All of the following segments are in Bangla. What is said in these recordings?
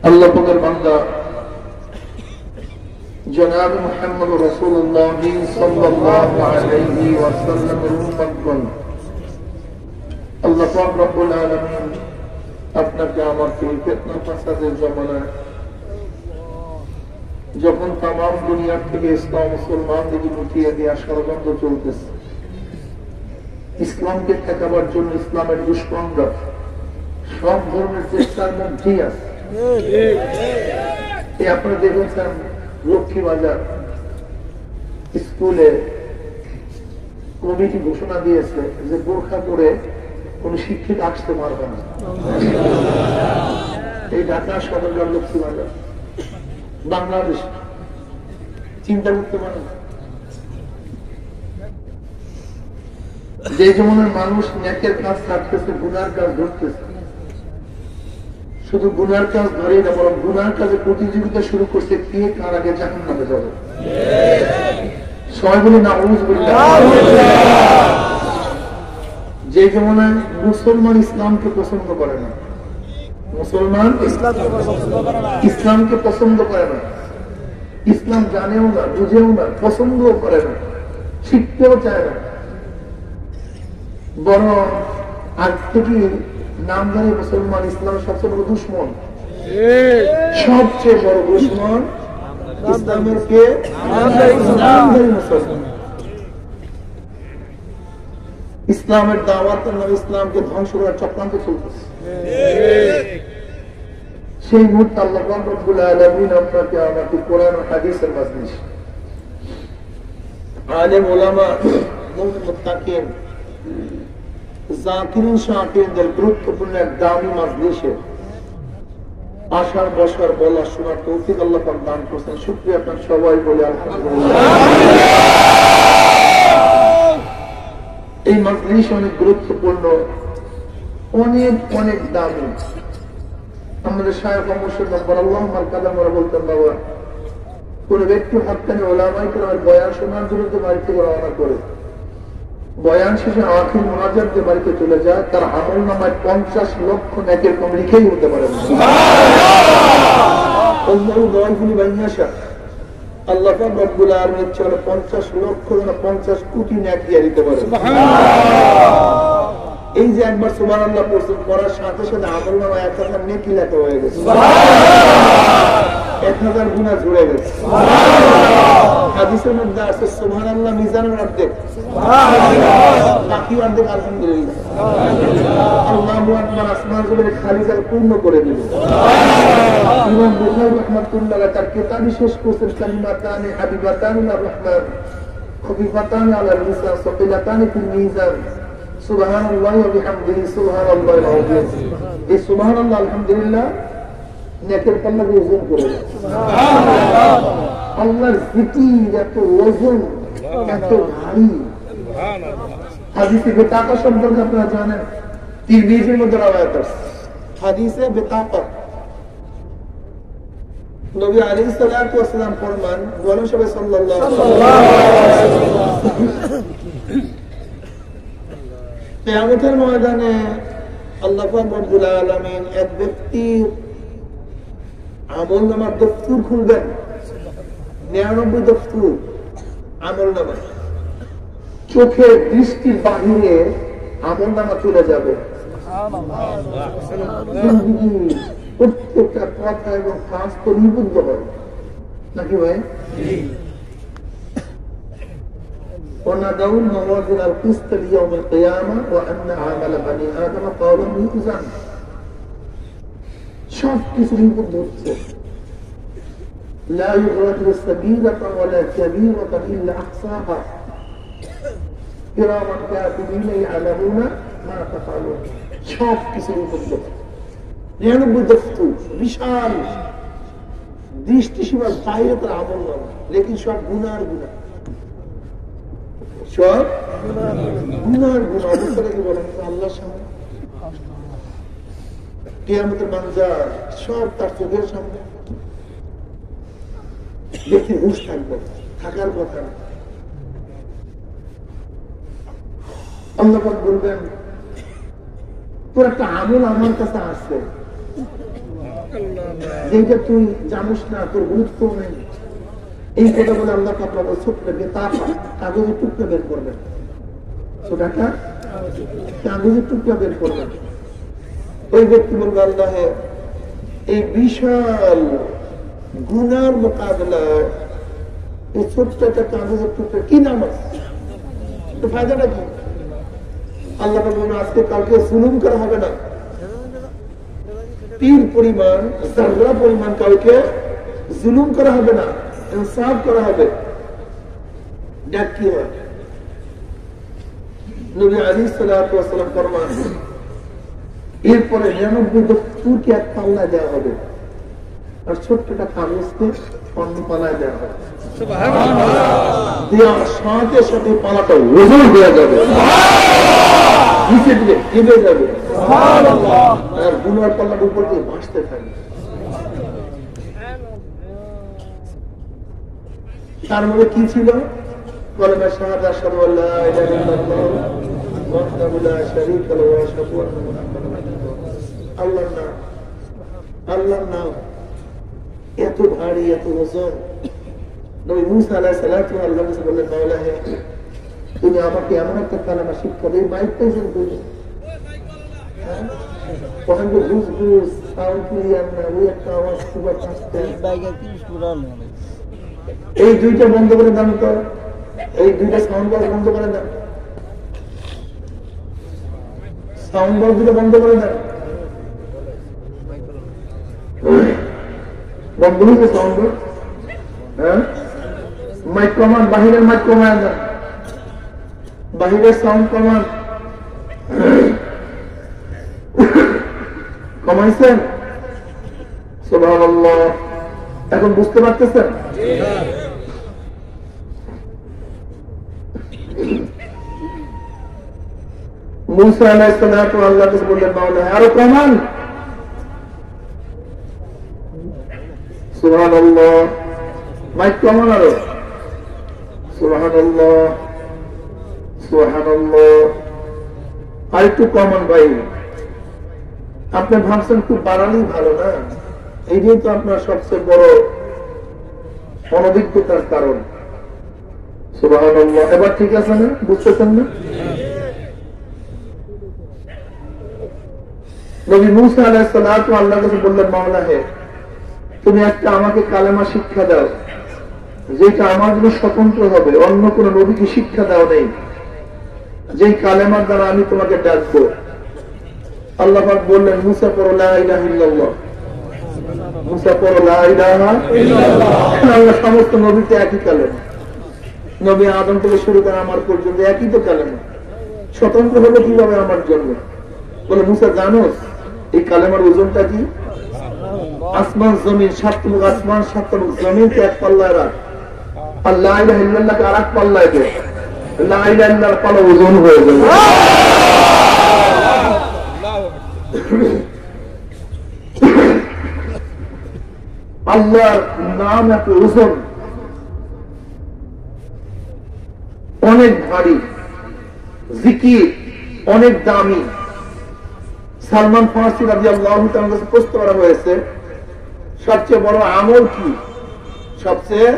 আল্লাহ পাকের বান্দা জনাব মুহাম্মদ রাসূলুল্লাহ সাল্লাল্লাহু আলাইহি ওয়াসাল্লামের উম্মতগণ, আল্লাহ পাক রব্বুল আলামিন আপনাকে আমাকে ফিতনা ফাসাদের জামানায় যখন তামাম দুনিয়ার থেকে ইসলাম মুসলমানদেরকে উঠিয়ে দেওয়া ষড়যন্ত্র চলতেছে, ইসলামকে ঠেকাবার জন্য ইসলামের দুশমনরা সব ধরনের চেষ্টার মধ্যেই আছে। আপনারা দেখেছেন লক্ষ্মীবাজার স্কুলে কমিটি ঘোষণা দিয়েছে যে বোরখা করে কোন শিক্ষিত আসতে পারবে না। এই ঢাকা সদরঘাট লক্ষ্মীবাজার বাংলাদেশ চিন্তা করতে পারে না। যে জমানার মানুষ ন্যাকের কাজ ছাড়তেছে, গুনার কাজ ধরতেছে, শুধু গুনার কাজ ধরেই না, বরং গুনার কাজে প্রতিযোগিতা শুরু করছে কে কার আগে জাহান্নামে যাবে। সবাই বলে নাউযুবিল্লাহ। যে জমানায় মুসলমান ইসলামকে পছন্দ করে না, মুসলমান ইসলামকে পছন্দ করে না, ইসলাম জানেও না, বুঝেও না, পছন্দও করে না, শিখতেও চায় না, বরং আজ থেকে নামধারী মুসলমান ইসলামের সবচেয়ে বড় দুশ্মন, সবচেয়ে বড় দুশ্মন ইসলামের কে? নামধারী মুসলমান। ইসলামের দাওয়াতের নামে ইসলামকে ধ্বংস করার চক্রান্ত চলতেছে। সেই মুহূর্তে আল্লাহ রাব্বুল আলামিন আপনাকে আমাকে কোরআন ও হাদিসের মাজলিস, আলেম ওলামা, মুত্তাকিন, জাকিরিন শাকিরদের গুরুত্বপূর্ণ এক দামি মাজলিসে আসার বসার বলা শোনার তৌফিক আল্লাহ পাক দান করেছেন। শুকরিয়া আপনার সবাই বলে আলহামদুলিল্লাহ। এই মাজলিস অনেক গুরুত্বপূর্ণ, অনেক অনেক দামি। আমাদের শায়খ মুর্শিদ আল্লাহ মারকাদা আমরা বলতেন, বাবা কোন ব্যক্তি হত্যানি ওলামায়ে কেরামের বয়ান শোনার জন্য বাড়িতে রওনা করে বয়ান শেষে আখির মুনাজাত দিয়ে বাড়িতে চলে যায়, তার আমল নামায় 50 লক্ষ নেকের কম লিখেই হতে পারে না। আল্লাহ পাক রব্বুল আলামিন ইচ্ছা হলে 50 লক্ষ না 50 কোটি নেক দিয়ে দিতে পারে। এই যে একবার সুবহানাল্লাহ পড়ছেন, পড়ার সাথে সাথে আমল নামায় 1000 নেকি লেখা হয়ে গেছে, 1000 গুনাহ ঝরে গেছে। হাদিসের মধ্যে আছে সুবহানাল্লাহ মিজানের অর্ধেক, বাকি অর্ধেক আলহামদুলিল্লাহ। আল্লাহু আকবার আসমান জমিনে খালি জায়গা পূর্ণ করে দিল। ইমাম বুখারী রাহমাতুল্লাহ তার কিতাবে শেষ করেছেন কালিমাতানি হাবিবাতানি লির রহমান খফিফাতানি আলাল লিসান সাকিলাতানি ফিল মিজান সুবহানাল্লাহ ওয়া বিহামদিহি সুবহানাল্লাহিল আযীম। এই সুবহানাল্লাহ আলহামদুলিল্লাহ নেকের পাল্লাকে ওজন করে দেয়। আল্লাহর জিকির এত ওজন, এত ভারী। হাদিসে বেতাকা সম্পর্কে আপনারা জানেন, তিরমিজির মধ্যে রওয়ায়াত আছে হাদিসে বেতাকা। নবী আলাইহিস সালাতু ওয়াস সালাম ফরমান, বলেন সবাই সাল্লাল্লাহু আলাইহি ওয়াসাল্লাম, কিয়ামতের ময়দানে আল্লাহ পাক রব্বুল আলামিন এক ব্যক্তির আমলনামার দফতর খুলবেন, 99 দফতর আমলনামা, চোখের দৃষ্টির বাহিরে আমলনামা চলে যাবে। প্রত্যেকটা কথা এবং কাজ তো নিবদ্ধ হয় নাকি ভাই? ونضع الموازين القسط ليوم القيامة وأن عمل بني آدم قال ميزان। সব কিছু নিবদ্ধ হচ্ছে। لا يغادر صغيرة ولا كبيرة إلا أحصاها كراما كاتبين يعلمون ما تفعلون। সব কিছু নিবদ্ধ, 99 দফতর, বিশাল দৃষ্টিসীমার বাইরে তার আমল নামা, লেকিন সব গুনার গুনাহ, সব গুনার গুনাহ। অবস্থাটাকে বলেন আল্লাহর সামনে কিয়ামতের মানজার সব তার চোখের সামনে দেখে হুঁশ থাকবে, থাকার কথা না। আল্লাহ পাক বলবেন, তোর একটা আমল আমার কাছে আসছে, যেটা তুই জানিস না, তোর গুরুত্ব নেই, এই কথা বলে আল্লাহ আপনার ছোট্ট কাগজের টুকরা বের করবেন, ছোটাটা কাগজের টুকরা বের করবেন। ওই ব্যক্তি বলবে আল্লাহ এই বিশাল গুনার মোকাবেলায় এই ছোট্ট একটা কাগজের টুকরা কি নাম আছে, ফায়দাটা কি? আল্লাহ বলবেন আজকে কালকে জুলুম করা হবে না, তীর পরিমাণ জাররা পরিমাণ কাউকে জুলুম করা হবে না, ইনসাফ করা হবে। ডাক কি হয়? নবী আলাইহিস সালাতু ওয়াস সালাম ফরমান এরপরে 99 বছরকে এক পাল্লায় দেওয়া হবে, আর ছোট্টটা কাগজকে অন্য পাল্লায় দেওয়া হবে। সুবহানাল্লাহ। দেওয়ার সাথে সাথে পালাটা ওজন হয়ে যাবে, নিচে দিলে কেঁপে যাবে, সুবহানাল্লাহ, আর গুনার পাল্লার উপর দিয়ে ভাসতে থাকবে। তার মধ্যে কি ছিল? কালেমা শাহাদাত, আশহাদু আল্লা ইলাহা ইল্লাল্লাহ ওয়াহদাহু লা শারীকা লাহু ওয়া আশহাদু আন্না মুহাম্মাদান আবদুহু ওয়া রাসূলুহু। আল্লাহর নাম, আল্লাহর নাম এত ভারী, এত ওজন। নবী মুসা আলাইহিস সালাতু আল্লাহ বললেন মাওলা হে তুমি আমাকে এমন একটা কালেমা শিক্ষা দাও, মাইক পেয়েছেন তুমি ওখান থেকে ঘুষ ঘুষ সাউন্ড ক্লিয়ার না, ওই একটা আওয়াজ খুব আসছে। এই দুইটা বন্ধ করে দেন তো, এই দুইটা সাউন্ড বক্স বন্ধ করে দেন, সাউন্ড বক্স দুটো বন্ধ করে দেন। বন্ধ হয়েছে সাউন্ড বক্স? হ্যাঁ, মাইক কমান, বাহিরের মাইক কমায় দেন, বাহিরের সাউন্ড কমান। কমাইছেন? সুবহানাল্লাহ। এখন বুঝতে পারতেছেন? মুসা আলাইহিস সালাতু আল্লাহ কাছে বললেন মাওলা আরো কমান। সুবহানাল্লাহ। মাইক কমান আরো। সুবহানাল্লাহ, সুবহানাল্লাহ। আর একটু কমান ভাই। আপনি ভাবছেন খুব বাড়ালেই ভালো না, এইটাই তো আপনার সবচেয়ে বড় অনভিজ্ঞতার কারণ। সুবহানাল্লাহ। এবার ঠিক আছে না? বুঝতেছেন না? নবী মুসা আলাইহিস সালাতু আল্লাহর কাছে বললেন মাওলা হে তুমি একটা আমাকে কালেমা শিক্ষা দাও যেটা আমার জন্য স্বতন্ত্র হবে, অন্য কোন নবীকে শিক্ষা দাও নেই, যেই কালেমার দ্বারা আমি তোমাকে ডাকবো। আল্লাহ পাক বললেন মুসা পড়ো লা ইলাহা ইল্লাল্লাহ, মুসা পড়ো লা ইলাহা ইল্লাল্লাহ। আল্লাহ সমস্ত নবীতে একই কালেমা, নবী আদম থেকে শুরু করে আমার পর্যন্ত একই তো কালেমা, স্বতন্ত্র হলো কিভাবে আমার জন্য? বলে মুসা জানোস এই কালেমার ওজনটা কি? আসমান জমিন, সাতমুখ আসমান সাতমুখ জমিনকে এক পাল্লায় রাখ, আর লা ইলাহা ইল্লাল্লাহকে আর এক পাল্লায় দে, লা ইলাহা ইল্লাল্লাহর পাল্লা ওজন হয়ে যাবে। আল্লাহর নাম এত ওজন, অনেক ভারী, জিকির অনেক দামি। সালমান ফারসি রাদিয়াল্লাহু তাআলার কাছে প্রশ্ন করা হয়েছে সবচেয়ে বড় আমল কি, সবচেয়ে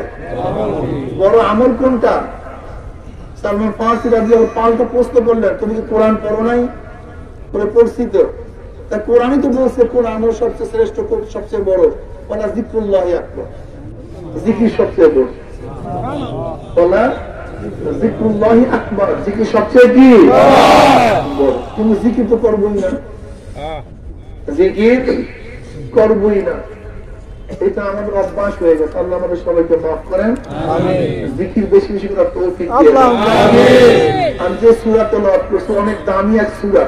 বড় আমল কোনটা? সালমান ফারসি রাদিয়াল্লাহু পাল্টা প্রশ্ন করলেন তুমি কি কোরআন পড়ো নাই? বলে পড়ছি তো। তা কোরআনই তো বলছে কোন আমল সবচেয়ে শ্রেষ্ঠ, সবচেয়ে বড়? বলা যিকরুল্লাহি আকবার, জিকির সবচেয়ে বড়। বলা যিকরুল্লাহি আকবার, জিকির সবচেয়ে কি বড়। তুমি জিকির তো করবই না, জিকির করবই না, এটা আমাদের অভ্যাস হয়ে গেছে। আল্লাহ আমাদের সবাইকে মাফ করেন, জিকির বেশি বেশি করার তৌফিক দিন। আর যে সূরা তেলাওয়াত করছি অনেক দামি এক সূরা,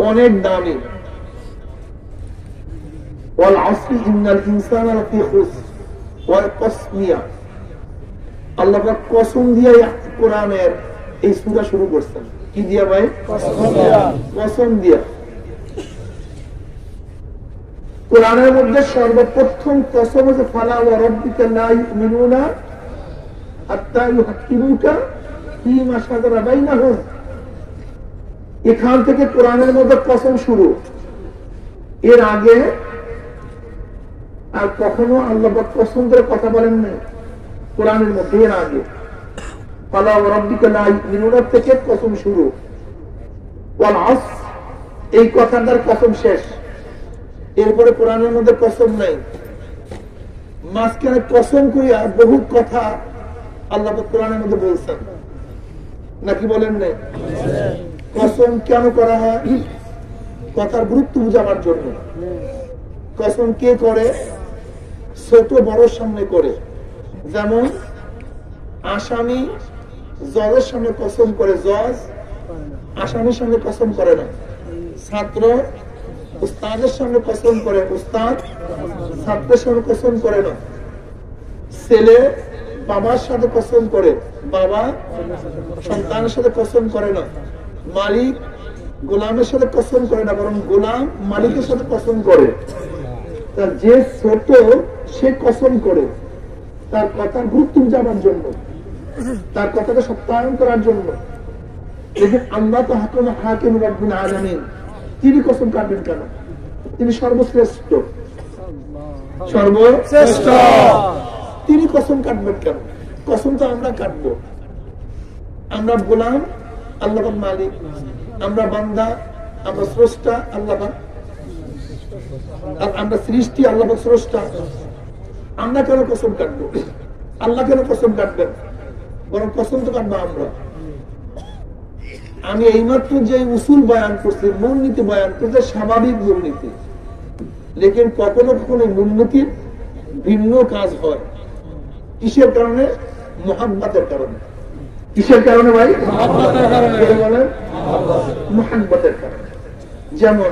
অনেক দামি। ওয়াল আসরি ইন্নাল ইনসানা লাফি খুসর ওয়াল কসমিয়া, আল্লাহ পাক কসম দিয়ে কোরআনের এই সূরা শুরু করছেন। কি দিয়া ভাই? কসম দিয়া। কোরআনের মধ্যে সর্বপ্রথম কসম হচ্ছে ফালা ওয়া রাব্বিকা লা ইউমিনুনা হাত্তা ইউহাক্কিমুকা ফীমা শাজারা বাইনাহুম। এখান থেকে কোরআনের মধ্যে কসম শুরু। এর আগে আর কখনো আল্লাহ পাক কসম করে কথা বলেন না কোরআনের মধ্যে। এর আগে ফালা ওয়া রাব্বিকা লা ইউমিনুনা থেকে কসম শুরু, ওয়াল আসর এই কথাটার কসম শেষ, এরপরে কোরআনের মধ্যে কসম নাই। মাঝখানে কসম করিয়া বহুত কথা আল্লাহ পাক কোরআনের মধ্যে বলছেন, নাকি বলেন নাই? কসম কেন করা হয়? কথার গুরুত্ব বুঝাবার জন্য। কসম কে করে? ছোট বড় সামনে করে। যেমন আসামি জজের সামনে কসম করে, জজ আসামির সামনে কসম করে না। ছাত্র উস্তাদের সামনে কসম করে, উস্তাদ ছাত্রের সামনে কসম করে না। ছেলে বাবার সাথে কসম করে, বাবা সন্তানের সাথে কসম করে না। মালিক গোলামের সাথে কসম করে না, বরং গোলাম মালিকের সাথে কসম করে। যে ছোট সে কসম করে তার কথার গুরুত্ব জানার জন্য, তার কথাটা সত্যায়ন করার জন্য। দেখেন আল্লাহ তো হাকিম রব্বুল আলামিন, তিনি কসম কাটবেন কেন? তিনি সর্বশ্রেষ্ঠ, সর্বশ্রেষ্ঠ, তিনি কসম কাটবেন কেন? কসম তো আমরা কাটবো। আমরা গোলাম, আল্লাহ পাক মালিক। আমরা বান্দা, আমরা স্রষ্টা, আল্লাহ পাক। আমরা সৃষ্টি, আল্লাহ পাক স্রষ্টা। আমরা কেন কসম কাটবো? আল্লাহ কেন কসম কাটবেন? বরং কসম তো কাটবো আমরা। আমি এইমাত্র যে উসুল বয়ান করছি, মূলনীতি বয়ান করছি, স্বাভাবিক মূলনীতি। লেকিন কখনো কখনো মূলনীতির ভিন্ন কাজ হয়। কিসের কারণে? মুহাব্বতের কারণে। কিসের কারণে ভাই? মুহাব্বতের কারণে। যেমন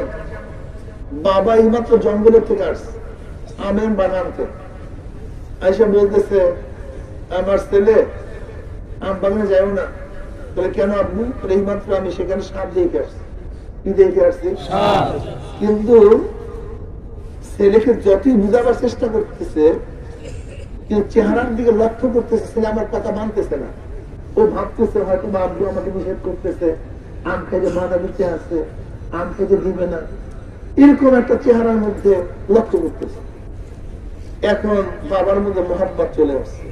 বাবা এইমাত্র জঙ্গলের থেকে আসছে আমের বাগানতে, আইসা বলতেছে আমার ছেলে আম বাগানে যাও না। বলে কেন আব্বু? এইমাত্র আমি সেখানে সাপ দেখে আসছি। কি দেখে আসছি? কিন্তু ছেলেকে যতই বুঝাবার চেষ্টা করতেছে, কিন্তু চেহারার দিকে লক্ষ্য করতেছে, ছেলে আমার কথা মানতেছে না। ও ভাবতেছে হয়তো আব্বু আমাকে নিষেধ করতেছে, আম খাইতে মাথা দিতে আসছে, আম খাইতে দিবে না, এরকম একটা চেহারার মধ্যে লক্ষ্য করতেছে। এখন বাবার মধ্যে মহাব্বত চলে আসছে।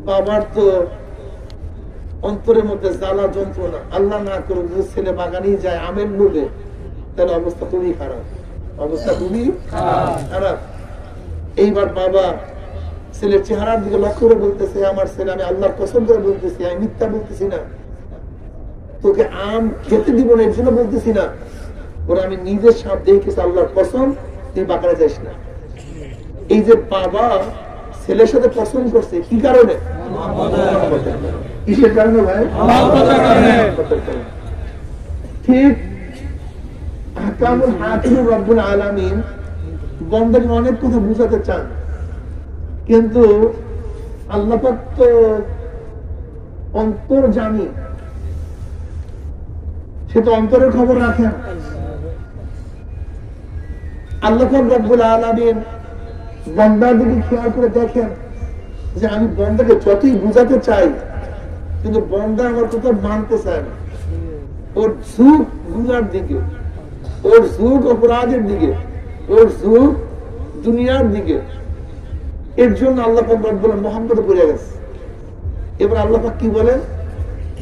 বাবার তো অন্তরের মধ্যে জ্বালা যন্ত্রণা, আল্লাহ না করে যদি ছেলে বাগানেই যায় আমের লোভে, তাহলে অবস্থা খুবই খারাপ, অবস্থা খুবই খারাপ। এইবার বাবা ছেলের চেহারার দিকে লক্ষ্য করে বলতেছে, আমার ছেলে আমি আল্লাহর কসম করে বলতেছি, আমি মিথ্যা বলতেছি না, তোকে আম খেতে দিব না এর জন্য বলতেছি না, ওরা আমি নিজের সাপ দেখেছি, আল্লাহর কসম তুই বাগানে যাস না। এই যে বাবা ছেলের সাথে কসম করছে, কি কারণে? কিসের কারণে ভাই? ঠিক আহকামুল হাকিম রব্বুল আলামিন বান্দাকে অনেক কথা বুঝাতে চান, কিন্তু আল্লাহ পাক তো অন্তর্যামী, সে তো অন্তরের খবর রাখেন। আল্লাহ পাক রব্বুল আলামিন বান্দার দিকে খেয়াল করে দেখেন যে আমি বান্দাকে যতই বুঝাতে চাই, কিন্তু বান্দা আমার কথা মানতে চায় না। ওর ঝুঁক গুনার দিকে, ওর ঝুঁক অপরাধের দিকে, ওর ঝুঁক দুনিয়ার দিকে। এর জন্য আল্লাহ পাক রব্বুল মুহাম্মদ পড়ে গেছে। এবার আল্লাহ পাক কি বলেন?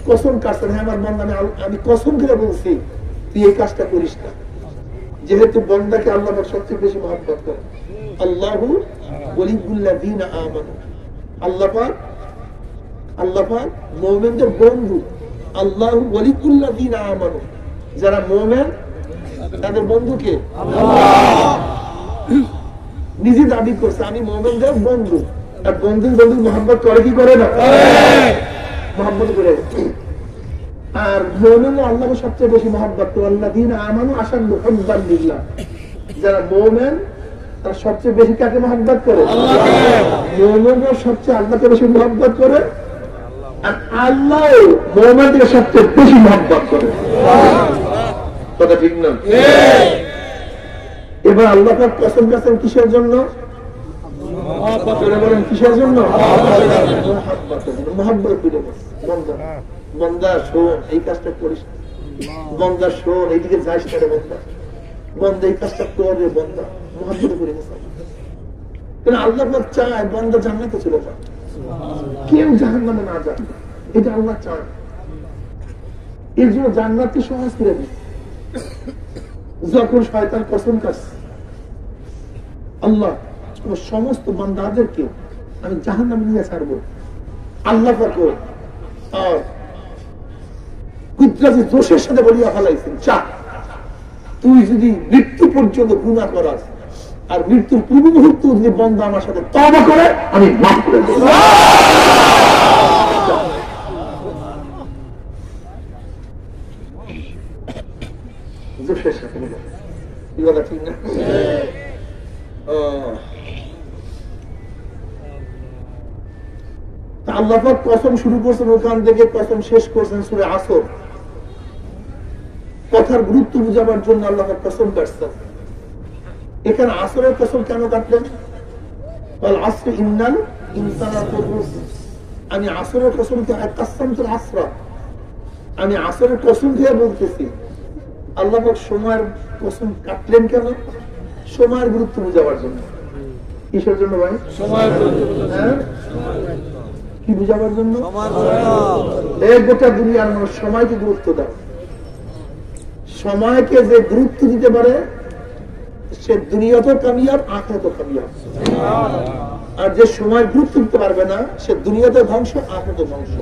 কসম কাটছেন, হ্যাঁ আমার বান্দা আমি কসম করে বলছি তুই এই কাজটা করিস না। যেহেতু বান্দাকে আল্লাহ পাক সবচেয়ে বেশি মহব্বত করে। আল্লাহু ওয়ালিউল্লাযীনা আমানু, আল্লাহ পাক মুমিনদের বন্ধু। আল্লাহু ওয়ালিউল্লাযীনা আমানু, যারা মুমিন তাদের বন্ধুকে আল্লাহ নিজে দাবি করছে, আমি মুমিনদের বন্ধু। আর বন্ধুর বন্ধু মহব্বত করে কি করে না? মহব্বত করে। আর মুমিন আল্লাহকে সবচেয়ে বেশি মহব্বত করে। আল্লাযীনা আমানু আশাদ্দু হুব্বান লিল্লাহ, যারা মুমিন তারা সবচেয়ে বেশি কাকে মহব্বত করে? আল্লাহকে। মুমিনরা সবচেয়ে আল্লাহকে বেশি মহব্বত করে, আর আল্লাহ মুমিনদের সবচেয়ে বেশি মহব্বত করে। কথা ঠিক না? এবার আল্লাহ পাক কসম কাছেন কিসের জন্য? বলেন কিসের জন্য? মহব্বত করে। বান্দা শোন, এই কাজটা করিস, বান্দা শোন, এইদিকে যাইস না রে বান্দা, বান্দা এই কাজটা করে, বান্দা মহব্বত করে গেছে। কারণ আল্লাহ চায় বান্দা জান্নাতে চলে যায়, কেউ জাহান্নামে না যায়, এটা আল্লাহ চায়। এর জন্য জান্নাতকে সহজ করে দিই। যখন শয়তান কসম কাটছে, আল্লাহ সমস্ত বান্দাদেরকে আমি জাহান্নামে নিয়ে ছাড়বো, আল্লাহ পাক আর কুদরতি দোষের সাথে বলিয়া ফেলাইছেন, চা তুই যদি মৃত্যু পর্যন্ত গুনাহ করাস আর মৃত্যুর পূর্ব মুহূর্তে যদি বান্দা আমার সাথে তওবা করে আমি মাফ করে দেব। দোষের সাথে কি কথা ঠিক না? আল্লাহ পাক কসম শুরু করছেন ওখান থেকে কসম শেষ করছেন সূরা আসর। কথার গুরুত্ব বুঝাবার জন্য আল্লাহ পাক কসম কাটছেন। এখানে আসরের কসম কেন কাটলেন? ওয়াল আসরি ইন্নাল ইনসানা লাফি, আমি আসরের কসম কে কাসামতুল আসরা, আমি আসরের কসম দিয়ে বলতেছি। আল্লাহ পাক সময়ের কসম কাটলেন কেন? সময়ের গুরুত্ব বুঝাবার জন্য। কিসের জন্য ভাই? সময়ের গুরুত্ব। কি বুঝাবার জন্য? এই গোটা দুনিয়ার মানুষ সময়কে গুরুত্ব দেয়। সময়কে যে গুরুত্ব দিতে পারে সে দুনিয়াতেও কামিয়াব, আখিরাতেও কামিয়াব। আর যে সময় গুরুত্ব দিতে পারবে না সে দুনিয়াতে ধ্বংস, আখিরাতেও ধ্বংস।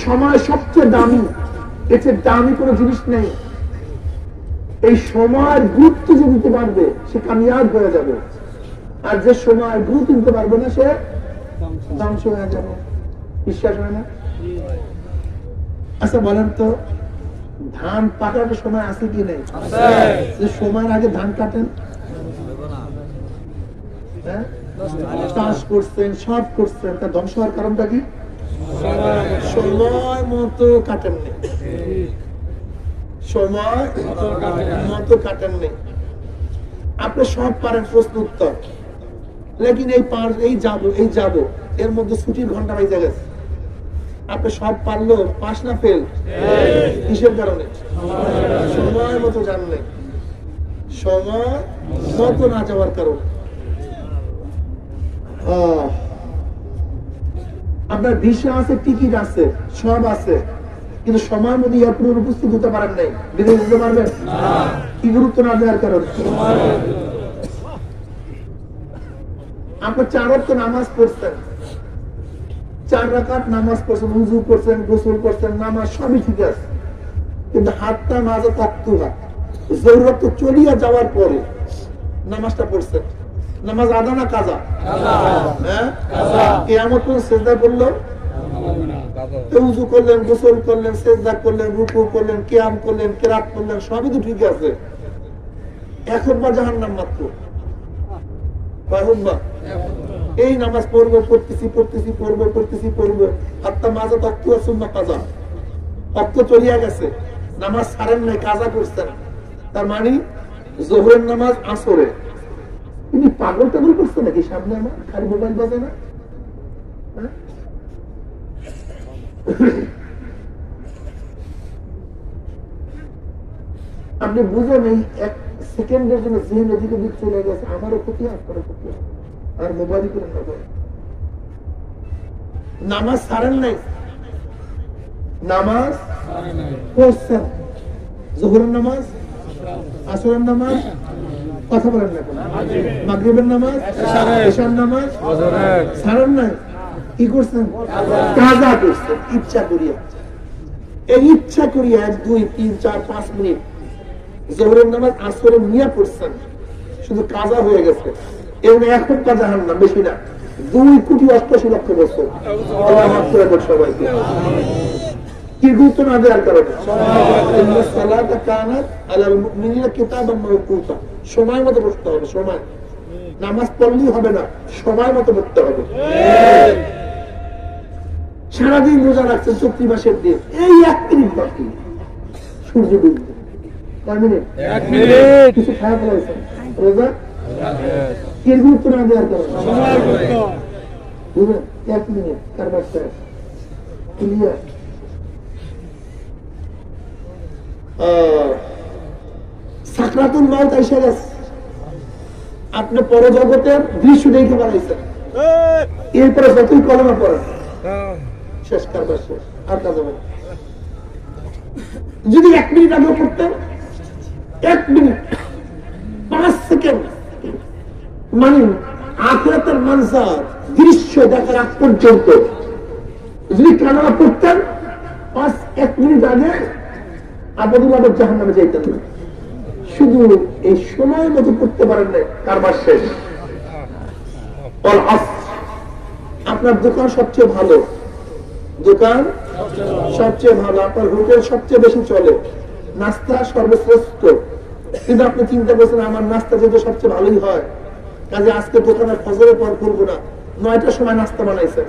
সময় সবচেয়ে দামি, এর চেয়ে দামি কোনো জিনিস নেই। এই সময়ের গুরুত্ব যে দিতে পারবে সে কামিয়াব হয়ে যাবে, আর যে সময় গুরুত্ব দিতে পারবে না সে ধ্বংস হয়ে যাবে। বিশ্বাস হয় না? আচ্ছা বলেন তো, ধান পাকার সময় আছে কি নেই? যে সময়ের আগে ধান কাটেন, চাষ করছেন, সব করছেন, তা ধ্বংস হওয়ার কারণটা কি? সময় মতো কাটেন নেই, সময় মতো কাটেন নেই। আপনি সব পারেন প্রশ্ন উত্তর, লেকিন এই যাবো এর মধ্যে ছুটির ঘন্টা বাইজা গেছে। আপনি সব পারলো, পাস না ফেল? কিসের কারণে? সময় মতো জানলেন, সময় মতো না যাওয়ার কারণে। আপনার ভিসা আছে, টিকিট আছে, সব আছে, কিন্তু সময় মতো এয়ারপোর্টে উপস্থিত হতে পারেন নাই, বিদেশ যেতে পারবেন? কি গুরুত্ব না দেওয়ার কারণে? আপনার 4 ওয়াক্ত নামাজ পড়ছেন, 4 রাকাত নামাজ পড়ছেন, উযু করছেন, গোসল করছেন, নামাজ সবই ঠিক আছে, কিন্তু হাতটা মাঝে তক্ত হাত জরুরত চলিয়া যাওয়ার পরে নামাজটা পড়ছেন, নামাজ আদা না কাজা? হ্যাঁ, কিয়ামত পর্যন্ত সিজদা করলো, উযু করলেন, গোসল করলেন, সিজদা করলেন, রুকু করলেন, কিয়াম করলেন, কিরাত করলেন, সবই তো ঠিক আছে। এখন বা জাহান্নাম মাত্র এই নামাজ পড়বো, পড়বো, হাতটা মাঝে তক্ত সুন্নাহ কাজা, তক্ত চলিয়া গেছে, নামাজ ছাড়েন নাই, কাজা করছেন। তার মানে জোহরের নামাজ আসরে। তিনি পাগল টাগল করছে নাকি? সামনে আমার খালি মোবাইল বাজে না? আপনি বুঝেন এই 1 সেকেন্ডের জন্য জেহেন এদিকে দিক চলে গেছে, আমারও ক্ষতি, আপনারও ক্ষতি, আর মোবাইল করে নামাজ ছাড়েন নাই, নামাজ পড়ছেন, জোহরের নামাজ, আসরের নামাজ, কথা বলেন না কেন? মাগরিবের নামাজ, এশার নামাজ ছাড়েন নাই, কি করছেন? কাজা করছেন ইচ্ছা করিয়া। এই ইচ্ছা করিয়া 1, 2, 3, 4, 5 মিনিট জোহরের নামাজ আসরে নিয়ে পড়ছেন, শুধু কাজা হয়ে গেছে। এর এখন কাজা হন না, বেশি না, 2,88,00,000 বছর। সবাইকে কি গুরুত্ব না দেওয়ার কারণে? সময় মতো পড়তে হবে, সময়। নামাজ পড়লেই হবে না, সময় মতো পড়তে হবে। সারাদিন রোজা রাখছেন 34 মাসের দিন, এই 1 মিনিট বাকি সূর্য ডুববে। কয় মিনিট? 1 মিনিট। কিছু খারাপ লাগছে রোজা, এর গুরুত্ব না দেওয়ার কারণে। বুঝলেন? 1 মিনিট কারবার ক্লিয়ার। সাকরাতুল মাউত এসে গেছে, আপনি পরজগতের দৃশ্য দেখে বানাইছেন, এরপরে যতই কলমা পড়েন শেষ, কারবার শেষ, আর কাজ হবে। যদি 1 মিনিট আগে পড়তেন, 1 মিনিট 5 সেকেন্ড, মানে আখিরাতের মানজার দৃশ্য দেখার আগ পর্যন্ত যদি কালমা পড়তেন 1 মিনিট আগে আবদুল আবদ জাহান্নামে যাইতেন না। শুধু এই সময় মতো পড়তে পারেন না, কারবার শেষ। আপনার দোকান সবচেয়ে ভালো, দোকান সবচেয়ে ভালো, আপনার হোটেল সবচেয়ে বেশি চলে, নাস্তা সর্বশ্রেষ্ঠ, কিন্তু আপনি চিন্তা করছেন আমার নাস্তা যেহেতু সবচেয়ে ভালোই হয়, কাজে আজকে দোকানের ফজরের পর করবো না, 9টার সময় নাস্তা বানাইছে,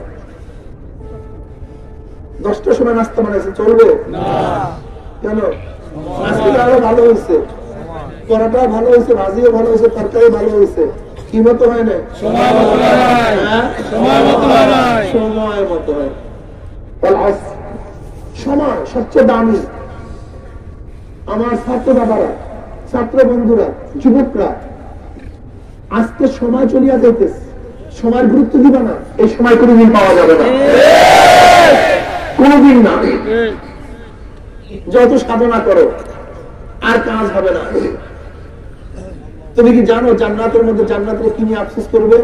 10টার সময় নাস্তা বানাইছে, চলবে কেন? আজকে আরো ভালো হয়েছে, পরোটা ভালো হয়েছে, ভাজিও ভালো হয়েছে, তরকারি ভালো হয়েছে, কি মতো হয় না? সময় মতো হয়। সময় সবচেয়ে দামি। আমার ছাত্র বাবারা, ছাত্র বন্ধুরা, যুবকরা, আজকে সময় চলিয়া যাইতেছে, সময়ের গুরুত্ব দিবা না, এই সময় কোনদিন পাওয়া যাবে না, কোনদিন না। যত সাধনা করো আর কাজ হবে না। তুমি কি জানো জান্নাতের মধ্যে জান্নাতের কি নিয়ে আফসোস করবে?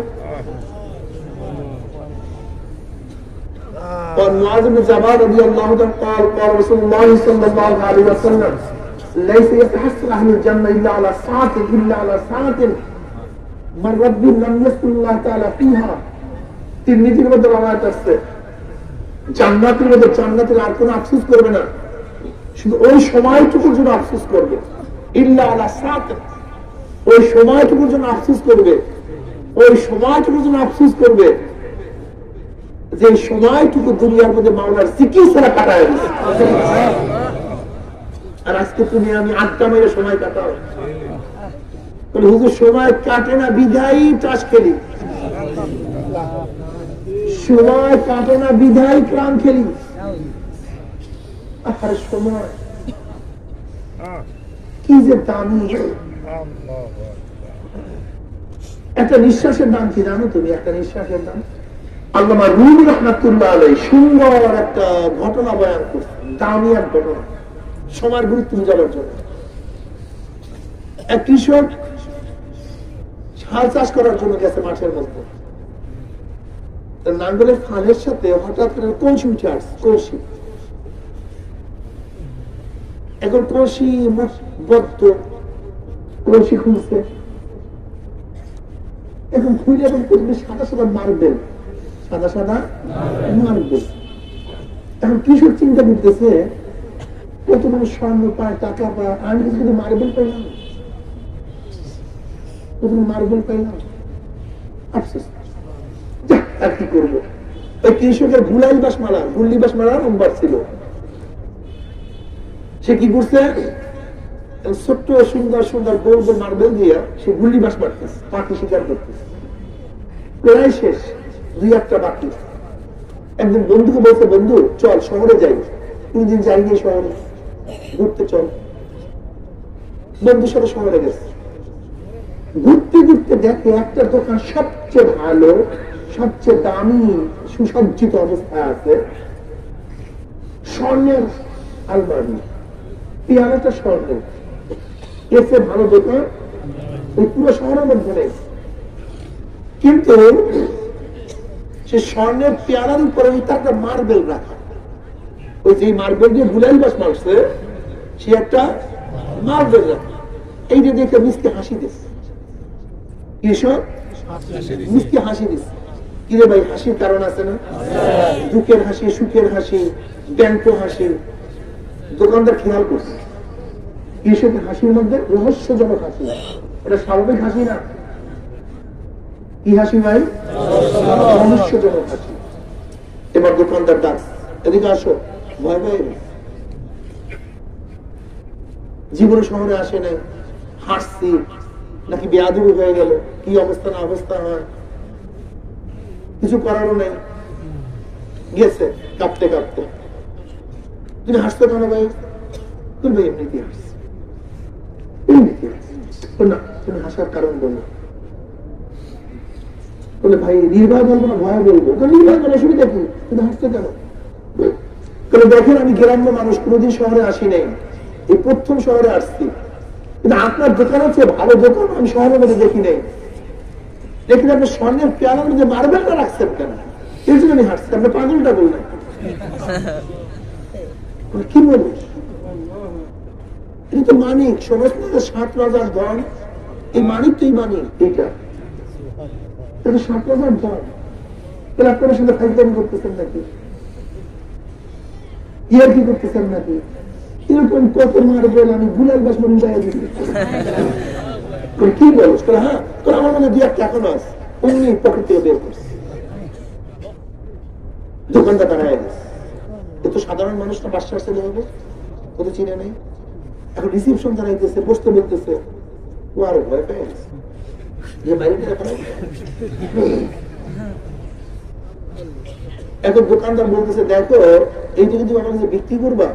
ومعاذ بن جبل رضي الله عنه قال قال رسول الله صلى الله عليه وسلم ليس يتحسر أهل الجنة إلا على ساعة من رب لم يذكر الله تعالى فيها। তিরমিজির মধ্যে রওয়ায়াত আছে, জান্নাতের মধ্যে জান্নাতের আর কোনো আফসোস করবে না, শুধু ওই সময়টুকুর জন্য আফসোস করবে। ইল্লা আলা সাত, ওই সময়টুকুর জন্য আফসোস করবে, ওই সময়টুকুর জন্য আফসোস করবে যে সময়টুকু দুনিয়ার মধ্যে মাওলার জিকির ছাড়া কাটায় দিচ্ছে। আর আজকে তুমি আমি আড্ডা মেরে সময় কাটাও, হুজুর সময় কাটে না বিধায় টাস খেলি, সময় কাটে না বিধায় ক্রাম খেলি। আর সময় কি যে দামি, একটা নিঃশ্বাসের দাম কি জানো তুমি? একটা নিঃশ্বাসের দাম। আল্লামা রুমি রহমাতুল্লাহ আলাইহি সুন্দর একটা ঘটনা বয়ান করছেন, দামি এক ঘটনা, সময়ের গুরুত্ব বোঝানোর জন্য। এক কৃষক হাল চাষ করার জন্য গেছে মাঠের মধ্যে, নাঙ্গলের ফানের সাথে হঠাৎ কলসি উঠে আসছে, কলসি। এখন কলসি বদ্ধ, কলসি খুলছে, এখন খুলে এখন সাদা সাদা মারবেল, সাদা সাদা মারবেল। এখন কৃষক চিন্তা করতেছে কত মানে স্বর্ণ পায়, টাকা পায়, আমি কিন্তু মার্বেল পাইলাম, মার্বেল পাইলাম, আফসোস, আর কি করবো। ওই কৃষকের গুল্লিবাস মারার নম্বর ছিল। সে কি করছে, ছোট্ট সুন্দর সুন্দর গোল গোল মার্বেল দিয়ে সে গুল্লিবাস মারতেছে, পাখি শিকার করতেছে। প্রায় শেষ, 2-1টা বাকি। একদিন বন্ধুকে বলছে, বন্ধু চল শহরে যাই, 3 দিন যাইনি শহরে, ঘুরতে চল। বন্ধুর সাথে শহরে গেছে, ঘুরতে ঘুরতে দেখে একটা দোকান সবচেয়ে ভালো, সবচেয়ে দামি, সুসজ্জিত অবস্থায় আছে, স্বর্ণের আলমারি, পিয়ানোটা স্বর্ণের। এসে ভালো দোকান ওই পুরো শহরের মধ্যে নেই, কিন্তু সে স্বর্ণের পেয়ারার উপরে একটা মার্বেল রাখা, ওই যে মার্বেল দিয়ে গুলাইবাস মারছে, সে একটা মার্বেল রাখা। এই যে দেখে মিষ্টি হাসি দিচ্ছে, কৃষক মিষ্টি হাসি দিচ্ছে। কিরে ভাই, হাসির কারণ আছে না? দুঃখের হাসি, সুখের হাসি, ব্যঙ্গ হাসি। দোকানদার খেয়াল করছে কৃষকের হাসির মধ্যে রহস্যজনক হাসি, এটা স্বাভাবিক হাসি না। কি হাসি ভাই? রহস্যজনক হাসি। এবার দোকানদার ডাক, এদিকে আসো। ভয় ভাই জীবনে শহরে আসে নাই, হাসছি নাকি বেয়াদবি হয়ে গেল, কি অবস্থা না অবস্থা হয়, কিছু করারও নেই, গেছে কাঁপতে কাঁপতে। তুমি হাসতে পারো ভাই? তুমি ভাই এমনিতে হাসছি, না তুমি হাসার কারণ বলো। বলে ভাই নির্ভয় বলবো না ভয় বলবো? নির্ভয় বলে অসুবিধা কি, কিন্তু হাসতে কেন? দেখেন আমি গ্রাম্য মানুষ, কোনোদিন শহরে আসি নাই, এই প্রথম শহরে আসছি, কিন্তু আপনার দোকান হচ্ছে ভালো দোকান আমি শহরের মধ্যে দেখি নাই। দেখি আপনি স্বর্ণের পেয়ালার মধ্যে মার্বেলটা রাখছেন কেন? এর জন্য আমি হাসছি, আপনি পাগলটা বললেন। কি বলিস? এটা তো মানিক, সমস্ত 7 রাজার ধন, এই মানিক তো এই মানিক, এইটা 7 রাজার ধন। তাহলে আপনারা সাথে ফাইজলামি করতেছেন নাকি, ইয়ার কি করতেছেন নাকি? এরকম কত মার্বেল আমি গুলাল বাস মনে যায় কি বলো? হ্যাঁ তোর আমার মনে 2-1 টাকা আছে, অমনি পকেট থেকে বের করছে, দোকানটা দাঁড়ায় গেছে। এ তো সাধারণ মানুষটা বাসার ছেলে হবে, ও তো চিনে নেই। এখন রিসিপশন দাঁড়াইতেছে, বসতে বলতেছে, ও আরো ভয় পেয়ে গেছে যে বাইরে। এখন দোকানদার বলতেছে দেখো এইটা যদি আমার কাছে বিক্রি করবা,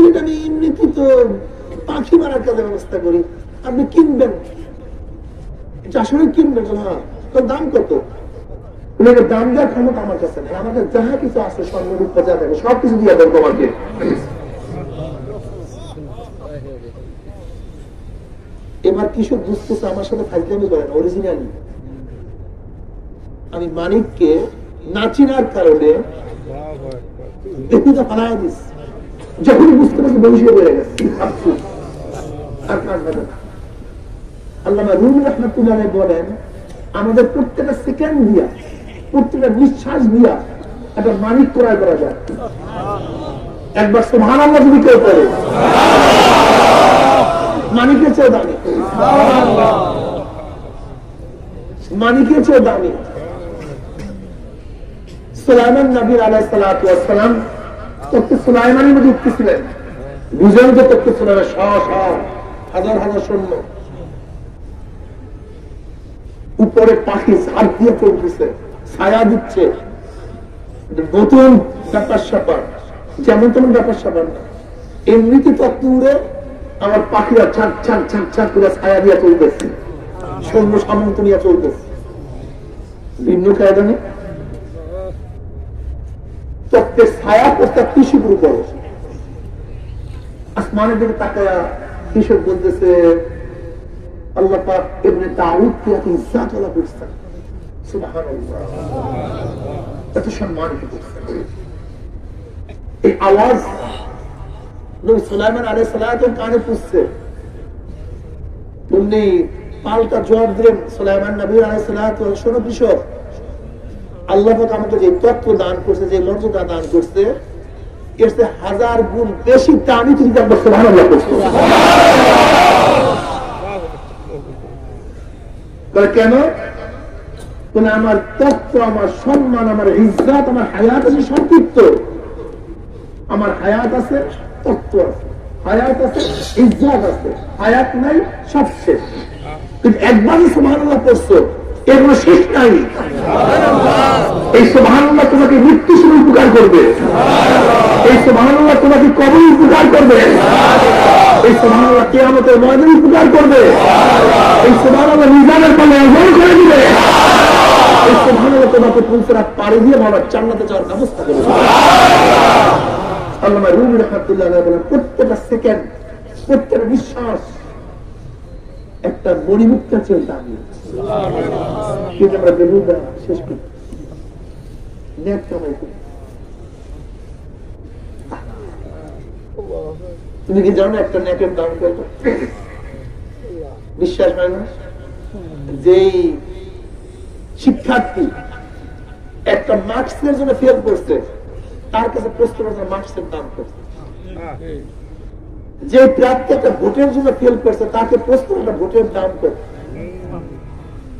এটা আমি এমনিতে তো পাখি মারার কাজে ব্যবস্থা করি, আপনি কিনবেন, এটা আসলে কিনবেন? হ্যাঁ, তোর দাম কত? দাম দেওয়ার ক্ষমতা আমার কাছে নেই, আমাদের যাহা কিছু আছে স্বর্ণরূপ যা থাকে সবকিছু দিয়ে দেবো তোমাকে। এবার কৃষক বুঝতেছে আমার সাথে ফাইজলামি করেন, অরিজিনালি আমি মানিককে না চিনার কারণে বেকুটা ফালাই দিস। যখন বুঝতে পারছি বংশীয় বেড়ে গেছে, আর কাজ হবে না। আল্লামা রুমি রাহমাতুল্লাহ আলাইহি বলেন আমাদের প্রত্যেকটা সেকেন্ড দিয়া, প্রত্যেকটা নিঃশ্বাস দিয়া একটা মানিক ক্রয় করা যায়। একবার সুবহানাল্লাহ যদি কেউ করে, মানিকের চেয়ে দামি, মানিকের চেয়ে দামি। সুলাইমান নবী আলাইহিস সালাতু ওয়াস সালাম তখন সুলাইমানের মধ্যে উঠতেছিলেন, বুঝেন যে তখন সুলাইমান হাজার হাজার সৈন্য, উপরে পাখি ঝাড় দিয়ে চলতেছে, ছায়া দিচ্ছে, নতুন ব্যাপার স্যাপার, যেমন তেমন ব্যাপার স্যাপার না, এমনিতে তত্ত্ব উড়ে আমার পাখিরা ছাক ছাক ছাক ছাক করে ছায়া দিয়ে চলতেছে, সৈন্য সামন্ত নিয়ে চলতেছে, ভিন্ন কায়দা নেই। তত্ত্বের ছায়া প্রস্তাব কৃষির উপর, আসমানের দিকে তাকায়া কৃষক বলতেছে আল্লাহ পাক ইবনে দাউদকে এত ইজ্জত ওয়ালা করছেন, সুবহানাল্লাহ, এত সম্মানিত করছেন। এই আওয়াজ নবী সুলাইমান আলাইহিস সালাতু কানে পৌঁছছে, উনি পাল্টা জবাব দিলেন সুলাইমান নবী আলাইহিস সালাতু, শোনো কৃষক, আল্লাহ পাক আমাকে যে তত্ত্ব দান করছে, যে মর্যাদা দান করছে, এর চেয়ে 1000 গুণ বেশি দামি তুমি দেখবো। সুবহানাল্লাহ করছো কেন? বলে আমার তত্ত্ব, আমার সম্মান, আমার ইজ্জত, আমার হায়াত আছে সংক্ষিপ্ত, আমার হায়াত আছে, তত্ত্ব আছে, হায়াত আছে, ইজ্জত আছে, হায়াত নাই, সব শেষ। কিন্তু একবারই সুবহানাল্লাহ পড়ছো, এর কোনো শেষ নাই। এই সুবহানাল্লাহ তোমাকে মৃত্যু সময় উপকার করবে, এই সুবহানাল্লাহ তোমাকে কবরে উপকার করবে, এই সুবহানাল্লাহ কিয়ামতের ময়দানে উপকার করবে, এই সুবহানাল্লাহ মিজানের পাল্লা ওজন করে দিবে, এই সুবহানাল্লাহ তোমাকে পুলসিরাত পাড়ি দিয়ে বাবার জান্নাতে যাওয়ার ব্যবস্থা করবে। আল্লামা রুমি রাহমাতুল্লাহ আলাইহি বলেন প্রত্যেকটা সেকেন্ড, প্রত্যেকটা নিঃশ্বাস একটা মণিমুক্তা চেয়ে দাঁড়িয়ে, কিন্তু আমরা বেহুদা শেষ করি, নেট কামাই করি। তুমি কি জানো একটা নেটের দাম কত? বিশ্বাস হয় না? যেই শিক্ষার্থী একটা মার্কসের জন্য ফেল করছে, তার কাছে প্রশ্ন মার্কসের দাম কত? যে প্রার্থী একটা ভোটের জন্য ফেল করছে, তাকে প্রশ্ন ভোটের দাম কত?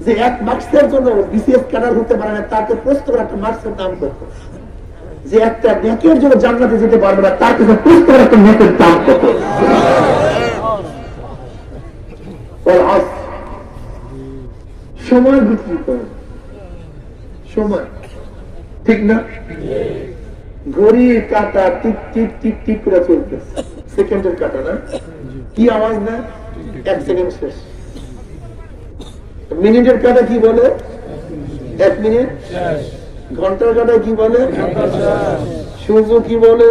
যে 1 মার্কসের জন্য বিসিএস ক্যাডার হতে পারে না, তাকে প্রশ্ন একটা মার্কসের দাম কত? যে একটা নেকের জন্য জান্নাতে যেতে পারবে না, তার কাছে প্রশ্ন একটা নেকের দাম কত? সময় বিক্রি করে, সময়, ঠিক না? ঘড়ির কাঁটা টিক টিক টিক টিক করে চলতেছে, সেকেন্ডের কাঁটা না, কি আওয়াজ না, 1 সেকেন্ড শেষ। মিনিটের কাটা কি বলে? 1 মিনিট। ঘন্টার কাটা কি বলে? সূর্য কি বলে?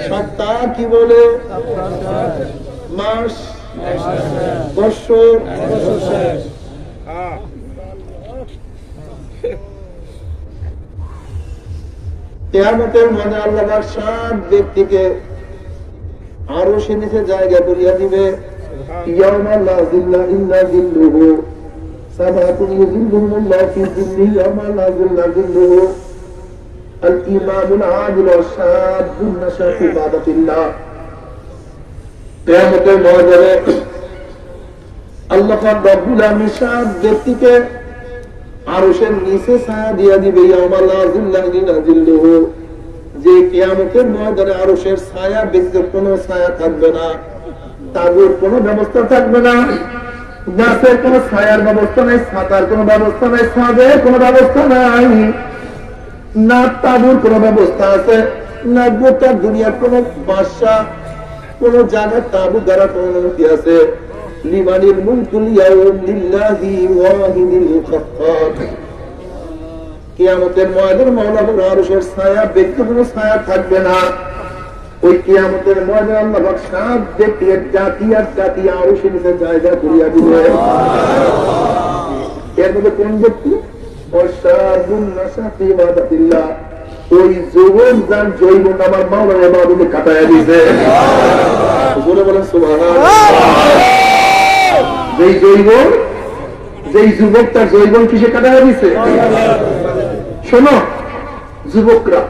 সপ্তাহ কি বলে? মাস, বৎসর। কিয়ামতের মধ্যে আল্লাহ পাক 7 ব্যক্তিকে আরশের নিচে জায়গা করিয়া দিবে। ইয়াউমা লা যিল্লা ইল্লা যিল্লুহু, সাবাতুন ইযিল্লুহুমুল্লাহু ফি যিল্লিহি ইয়াউমা লা যিল্লা যিল্লুহু, আল ইমামুল আদিল ওয়া শাবুন নাশা ফি ইবাদাতিল্লাহ। কিয়ামতের ময়দানে আল্লাহ পাক রব্বুল আলামিন 7 ব্যক্তিকে আরশের নিচে ছায়া দিয়া দিবে। ইয়াউমা লা যিল্লা ইল্লা যিল্লুহু, যে কিয়ামতের ময়দানে আরশের ছায়া ব্যতীত কোনো ছায়া থাকবে না, তাগুর কোনো ব্যবস্থা থাকবে না, গাছের কোনো ছায়ার ব্যবস্থা নাই, ছাতার কোনো ব্যবস্থা নাই, ছাদের কোনো ব্যবস্থা নাই, না তাবুর কোনো ব্যবস্থা আছে, না গোটা দুনিয়ার কোনো বাসা কোন জায়গায় তাবু দ্বারা কোনো অনুমতি আছে। লিমানিল মুলকুল ইয়াউম লিল্লাহি ওয়াহিদিল কাহ্হার। কিয়ামতের ময়দানে মাওলানা আরশের ছায়া ব্যতীত কোনো ছায়া থাকবে না। ওই কিয়ামতের ময়দানে আল্লাহ পাক 7 ব্যক্তির জাতি আর জাতি আরশের নিচে জায়গা করিয়া দিবে। এর মধ্যে কোন ব্যক্তি? ওয়াশাবুন নাশা ফি ইবাদাতিল্লাহ, ওই যুবক যার জৈবন আমার মাওলানা ইবাদতে কাটায়া দিয়েছে। জোরে বলেন সুবহানাল্লাহ। যেই যুবক তার জৈবন কিসে কাটায়া দিয়েছে? শোনো যুবকরা,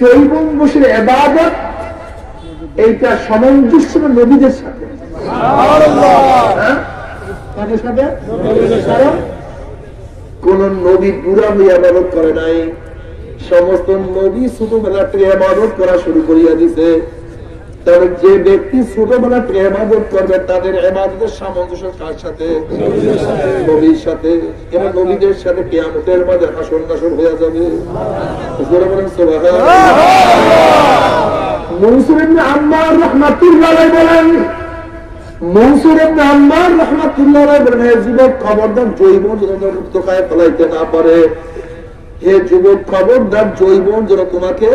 জৈবন বসে ইবাদত এইটা সামঞ্জস্য নবীদের সাথে। কোন নবী বুড়া হয়ে ইবাদত করে নাই, সমস্ত নবী ছোটবেলা থেকে ইবাদত করা শুরু করিয়া দিছে। তাহলে যে ব্যক্তি ছোটবেলা থেকে ইবাদত করবে তাদের ইবাদতের সামঞ্জস্য কার সাথে? নবীর সাথে। এবং নবীদের সাথে কিয়ামতের মাঝে হাসর নাসর হয়ে যাবে। জোরে বলেন সুবহানাল্লাহ। মনসুর ইবনে আম্মার রাহমাতুল্লাহ আলাইহি বলেন, মনসুর ইবনে আম্মার রাহমাতুল্লাহ আলাইহি বলেন, হে যুবক খবরদার জৈবন যেন তোকায় ফলাইতে না পারে। হে যুবক খবরদার জৈবন যেন তোমাকে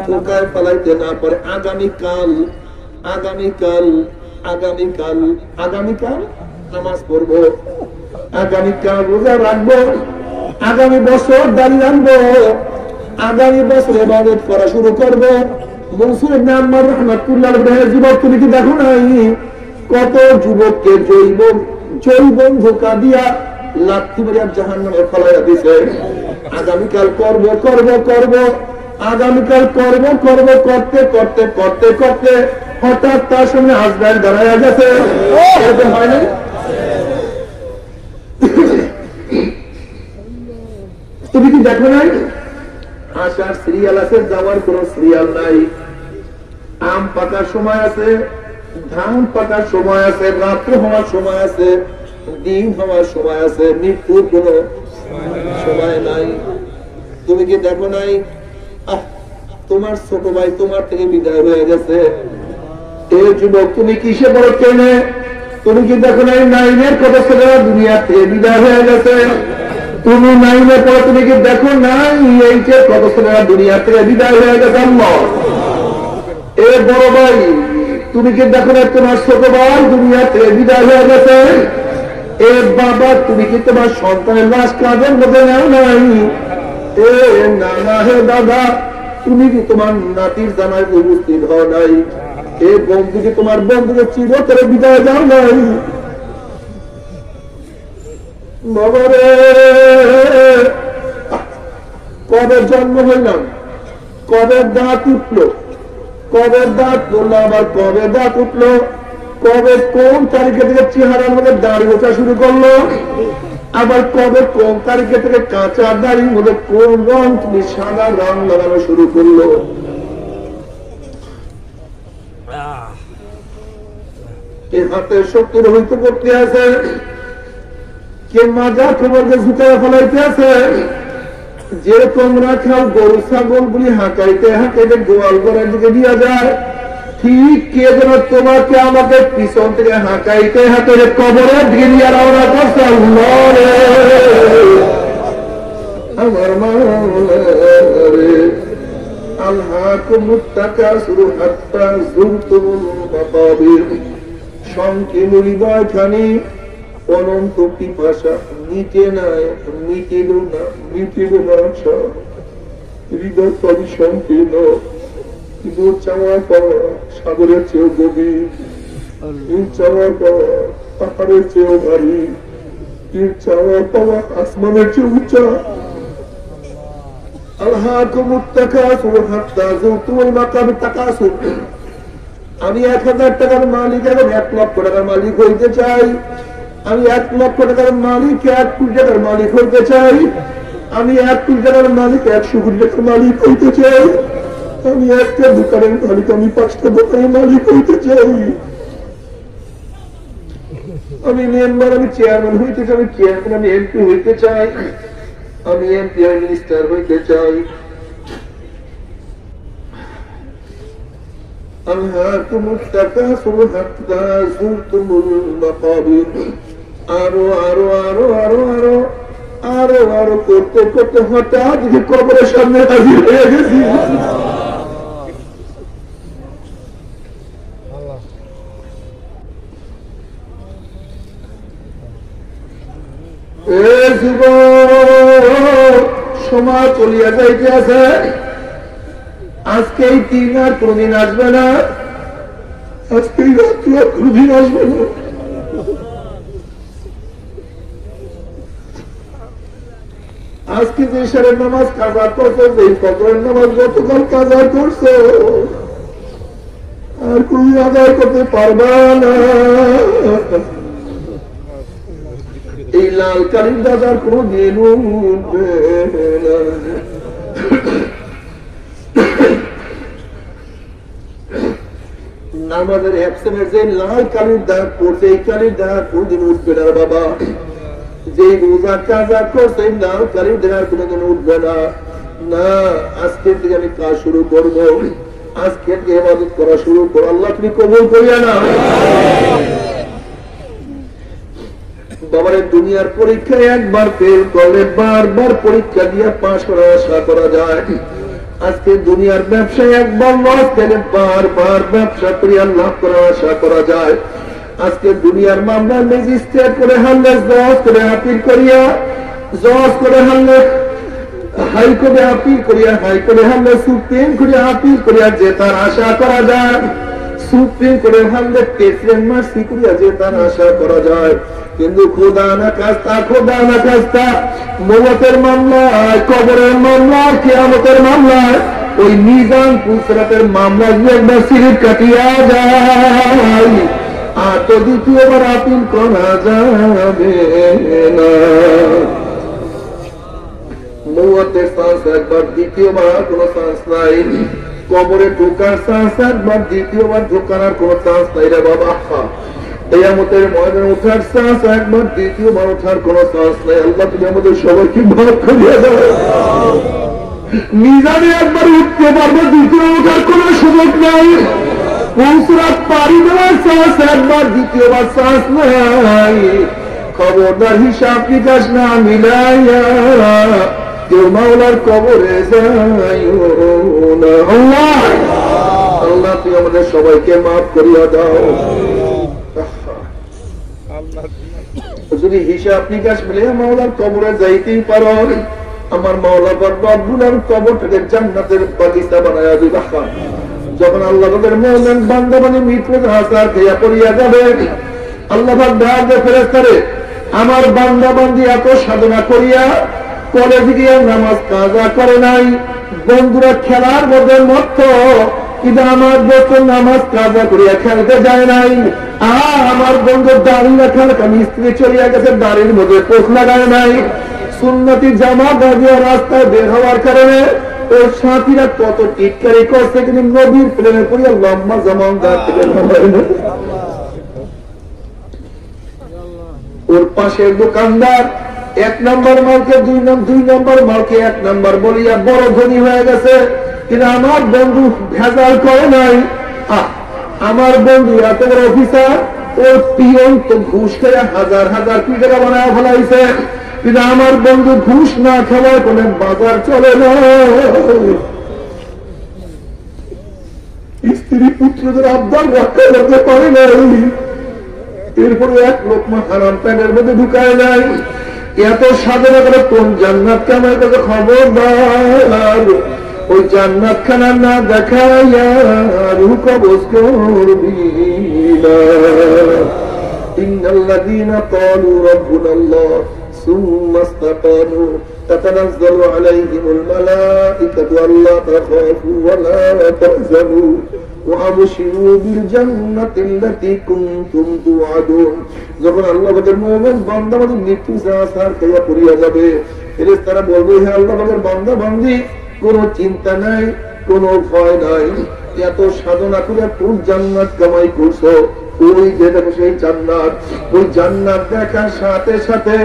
তোকায় ফলাইতে না পারে। আগামীকাল নামাজ পড়বো, আগামীকাল রোজা রাখবো, আগামী বছর দাঁড়িয়ে আনবো, আগামী বছর ইবাদত করা শুরু করবো। মনসুর ইবনে আম্মার রাহমাতুল্লাহ আলাইহি, যুবক তুমি কি দেখো নাই কত যুবককে জৈবন ধোঁকা দিয়া লাথি মারিয়া জাহান্নামে ফলাইয়া দিছে। আগামীকাল করব আগামীকাল করব করতে করতে করতে করতে হঠাৎ তার সামনে হাজব্যান্ড দাঁড়াইয়া গেছে। এরকম হয় না? তুমি কি দেখো নাই আসার সিরিয়াল আছে, যাওয়ার কোন সিরিয়াল নাই। আম পাকার সময় আছে, ধান পাকার সময় আছে, রাত্র হওয়ার সময় আছে, দিন হওয়ার সময় আছে, মৃত্যুর কোন সময় নাই। তুমি কি দেখো নাই তোমার ছোট ভাই তোমার থেকে বিদায় হয়ে গেছে? এ যুবক তুমি কিসে বড় কেনে? তুমি কি দেখো নাই নাইনের কত ছেলেরা দুনিয়া থেকে বিদায় হয়ে গেছে? তুমি নাইনের পরে তুমি কি দেখো নাই এই যে কত ছেলেরা দুনিয়া থেকে বিদায় হয়ে গেছে? আল্লাহ এ বড় ভাই তুমি কি দেখো না তোমার ছোট ভাই দুনিয়া থেকে বিদায় হয়ে গেছে? এ বাবা তুমি কি তোমার সন্তানের লাশ কাঁধের মধ্যে নেও নাই? এ নানা হে দাদা তুমি কি তোমার নাতির জানায় উপস্থিত হও নাই? এ বন্ধু কি তোমার বন্ধুকে চিরতরে বিদায় যাও নাই? বাবা রে কবে জন্ম হইলাম, কবে দাঁত উঠলো, কবে দাঁত পড়লো, আবার কবে দাঁত উঠলো, কবে কোন তারিখে থেকে চেহারার মধ্যে দাড়ি ওঠা শুরু করলো, আবার কবে কোন তারিখে থেকে কাঁচা দাড়ির মধ্যে কোন রং তুমি সাদা রং লাগানো শুরু করলো। এই হাতের শক্তির হইতে করতে আছে, কে মাজা তোমাকে ঝুঁকায় ফেলাইতে আছে। যে তোমরা খাও গরু ছাগল গুলি হাঁকাইতে হাঁকাইতে গোয়াল ঘরের দিকে দিয়ে যায়, ঠিক কে যেন তোমাকে আমাকে পিছন থেকে হাঁকাইতে হাঁকাইতে কবরের দিকে নিয়ে রওনা করছে। আমার মা রে আলহাকুমুত তাকাসুরু হাত্তা যুরতুমুল মাকাবির, সংকীর্ণ হৃদয়খানি অনন্ত পিপাসা মিটে নাই, মিটিল না, মিটিল না। হৃদয় খানি সংকীর্ণ, কিন্তু চাওয়া পাওয়া সাগরের চেয়েও গভীর, চাওয়া পাওয়া পাহাড়ের চেয়েও ভারী, চাওয়া পাওয়া আসমানের চেয়ে উঁচা। আমি 1000 টাকার মালিক এখন 1 লক্ষ টাকার মালিক হইতে চাই। আমি 1 লক্ষ টাকার মালিক 1 কোটি টাকার মালিক হইতে চাই। আমি 1 কোটি টাকার মালিক 100 কোটি টাকার মালিক হইতে চাই। আমি একটা দোকানের মালিক, আমি 5টা দোকানের মালিক হইতে চাই। আমি মেম্বার, আমি চেয়ারম্যান হইতে চাই। আমি চেয়ারম্যান, আমি এমপি হইতে চাই। আমি এমপি, আমি মিনিস্টার হইতে চাই। আরো আরো আরো আরো আরো আরো আরো করতে করতে হঠাৎ কবরের সামনে হাজির হয়ে গেছি। সময় চলিয়া যাইতে আছে। আজকে এই দিন আর কোনদিন আসবে না। আজকে এই রাত্রি আর কোনদিন আসবে না। আজকে যে সারের নামাজ কাজা করছো, যে ফজরের নামাজ গতকাল কাজা করছো, আর কোনদিন আদায় করতে পারবা না। এই লাল কালির দাদার কোন দিন উঠবে না। আমাদের অ্যাবসেন্টের যে লাল কালির দাগ পড়ছে, এই কালির দাগ কোনদিন উঠবে না বাবা। যে রোজা কাজা করছে, লাল কালির দাগ কোনদিন উঠবে না। না, আজকের থেকে আমি কাজ শুরু করবো। আজকের থেকে ইবাদত করা শুরু করো। আল্লাহ তুমি কবুল করিয়া না। বাবারে দুনিয়ার পরীক্ষায় একবার ফেল করলে বারবার পরীক্ষা দিয়ে পাশ করার আশা করা যায়। আজকে দুনিয়ার ব্যবসায় একবার লস খেলে বারবার ব্যবসা করিয়া লাভ করার আশা করা যায়। আজকে দুনিয়ার মামলা ম্যাজিস্ট্রেট করে হারলে, জজ করে আপিল করিয়া, জজ করে হারলে হাইকোর্টে আপিল করিয়া, হাইকোর্টে হারলে সুপ্রিম কোর্টে আপিল করিয়া জেতার আশা করা যায়। সুপ্রিম কোর্টে হারলে প্রেসিডেন্ট মার্সি করিয়া জেতার আশা করা যায়। কিন্তু খোদা না কাস্তা, খোদা না কাস্তা, মৌতের মামলায়, কবরের মামলায়, কিয়ামতের মামলায়, ওই মিজান পুসরাতের মামলা দিয়ে একবার সিরিপ কাটিয়া যায়, আর তো দ্বিতীয়বার আপিল করা যাবে না। মৌতের চান্স একবার, দ্বিতীয়বার কোন চান্স নাই। কবরে ঢোকার চান্স একবার, দ্বিতীয়বার ঢোকার আর কোন চান্স নাই রে বাবা। কিয়ামতের ময়দানে ওঠার চান্স একবার, দ্বিতীয়বার ওঠার কোন চান্স নাই। আল্লাহ তুমি আমাদের সবাইকে ভাগ করিয়া দাও। মিজানে একবার উঠতে পারবো, দ্বিতীয় ওঠার কোন সুযোগ নাই। পুসরাত পারি দেওয়ার চান্স একবার, দ্বিতীয়বার চান্স নাই। খবরদার হিসাব নিকাশ না মিলাইয়া কেউ মাওলার কবরে যাইও না। আল্লাহ আল্লাহ তুমি আমাদের সবাইকে মাফ করিয়া দাও। যদি হিসাব নিকাশ মিলে মাওলার কবরে যাইতেই পারো, আমার মাওলা রব্বুল কবর থেকে জান্নাতের বাগিচা বানায়া দিবা। যখন আল্লাহ তাদের মুমিন বান্দা বানি মৃত্যুর হাসার খেয়া পড়িয়া যাবে, আল্লাহ পাক ডাকবে ফেরেশতারে, আমার বান্দা বান্দি এত সাধনা করিয়া কলেজে গিয়ে নামাজ কাজা করে নাই, বন্ধুরা খেলার মধ্যে মত্ত, কিন্তু আমার বন্ধু নামাজ কাজা করিয়া খেলতে যায় নাই। আমার বন্ধু দাড়ি রাখার কারণে স্ত্রী চলিয়া গেছে, দাড়ির মধ্যে পোষ লাগায় নাই। সুন্নতি জামা গাজিয়া রাস্তায় বের হওয়ার কারণে ওর সাথীরা কত টিটকারি করছে, কিন্তু নবীর প্রেমে পড়িয়া লম্বা জামান ওর পাশের দোকানদার 1 নম্বর মালকে 2 নম্বর মালকে 1 নম্বর বলিয়া বড় ধনী হয়ে গেছে, কিন্তু আমার বন্ধু ভেজাল করে নাই। আমার বন্ধু এত বড় অফিসার, ও পিয়ন তো ঘুষ খেয়ে হাজার হাজার কোটি টাকা বানায় ফেলাইছে, কিন্তু আমার বন্ধু ঘুষ না খাওয়ায় কোনো বাজার চলে না। স্ত্রী পুত্রদের আবদার রক্ষা করতে পারে নাই, এরপরে এক লোকমা হারাম প্যানের মধ্যে ঢুকায় নাই। এত সাধনা করে কোন জান্নাত আমার কাছে খবরদার, ওই জান্নাত খানা না দেখাইয়া রূহ কবজ করবি না। ইন্নাল্লাযীনা ক্বালু রাব্বুনাল্লাহ সুম্মা ইসতাকামু তাতানাজ্জালু আলাইহিমুল মালাঈকাতু আল্লা তাখাফু ওয়া লা তাহজানু ওয়া আবশিরু বিল জান্নাতি আল্লাতী কুনতুম তুআদুন। যখন আল্লাহ পাকের মুমিন বান্দা বান্দী মৃত্যু সার খাইয়া পড়িয়া যাবে, ফেরেশতারা বলবে, হে আল্লাহ পাকের বান্দা বান্দী, কোনো চিন্তা নাই, কোনো ভয় নাই, এত সাধনা করে কোন জান্নাত কামাই করছো, ওই যে দেখো সেই জান্নাত। ওই জান্নাত দেখার সাথে সাথে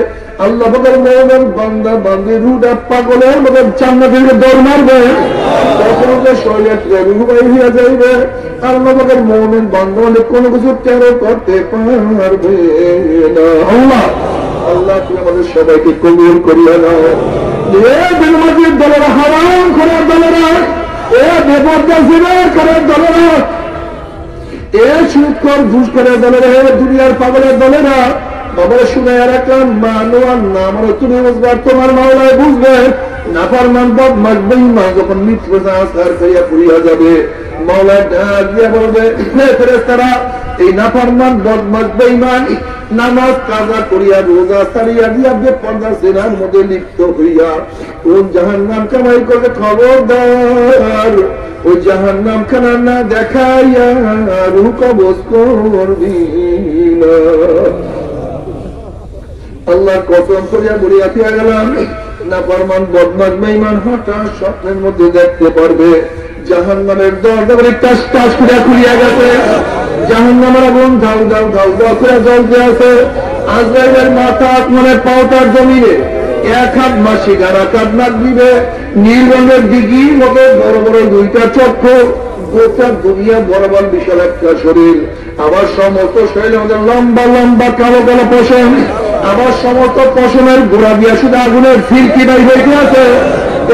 আল্লাহ পাকের মুমিন বান্দা বান্দী রুহটা পাগলের মতো জান্নাতের দিকে দৌড় মারবে, তখন যে শরীরে রূহ বাইর হয়ে যাইবে। আল্লাহ পাকের মুমিন বান্দা বান্দী কোনো কিছু টেরও করতে পারবে না। আল্লাহ তুমি আমাদের সবাইকে কবুল করিয়া নাও। এ বেনামাজির দলেরা, হারাম করার দলেরা, এ বেপরদাসীদের করার দলেরা, এ সুদখোর ঘুষখোরের দলেরা, এ দুনিয়ার পাগলের দলেরা, বাবা শুনে রাখলাম, মানোয়ার নাম তুমি বুঝবার, তোমার মাওলায় বুঝবে। নাফরমান বদমাশ বেঈমান যখন মৃত্যু সার খাইয়া পুড়িয়া যাবে, মাওলা ডাক দিয়া বলবে, হে ফেরেশতারা, এই নাফরমান বদমাশ বেঈমান নামাজ কাজা করিয়া রোজা ছাড়িয়া দিয়া বেপরদা জেনার মধ্যে লিপ্ত হইয়া কোন জাহান্নাম কামাই করে খবরদার, ওই জাহান্নাম খানা না দেখাইয়া রূহ কবজ করবি না। আল্লাহ কসম করিয়া বলিয়া দিয়া গেলাম, নাফরমান বদমাশ বেঈমান হঠাৎ স্বপ্নের মধ্যে দেখতে পারবে জাহান্নামের দরজা টাস টাস করে খুলিয়া গেছে, জাহান্নামের আগুন ধাউ ধাউ ধাউ ধাউ করে জ্বলতে আছে। আজরাইলের মাথা মানে পাওটার জমিনে এক হাত মাসিক আর এক হাত নাক দিবে, নীল রঙের দিঘির মতো বড় বড় দুইটা চক্ষু, গোটা দুনিয়া বরাবর বিশাল একটা শরীর, আবার সমস্ত শরীরের মধ্যে লম্বা লম্বা কালো কালো পশম, আবার সমস্ত পশমের গোড়া দিয়া শুধু আগুনের ফিরকি বাইর হইতে আছে।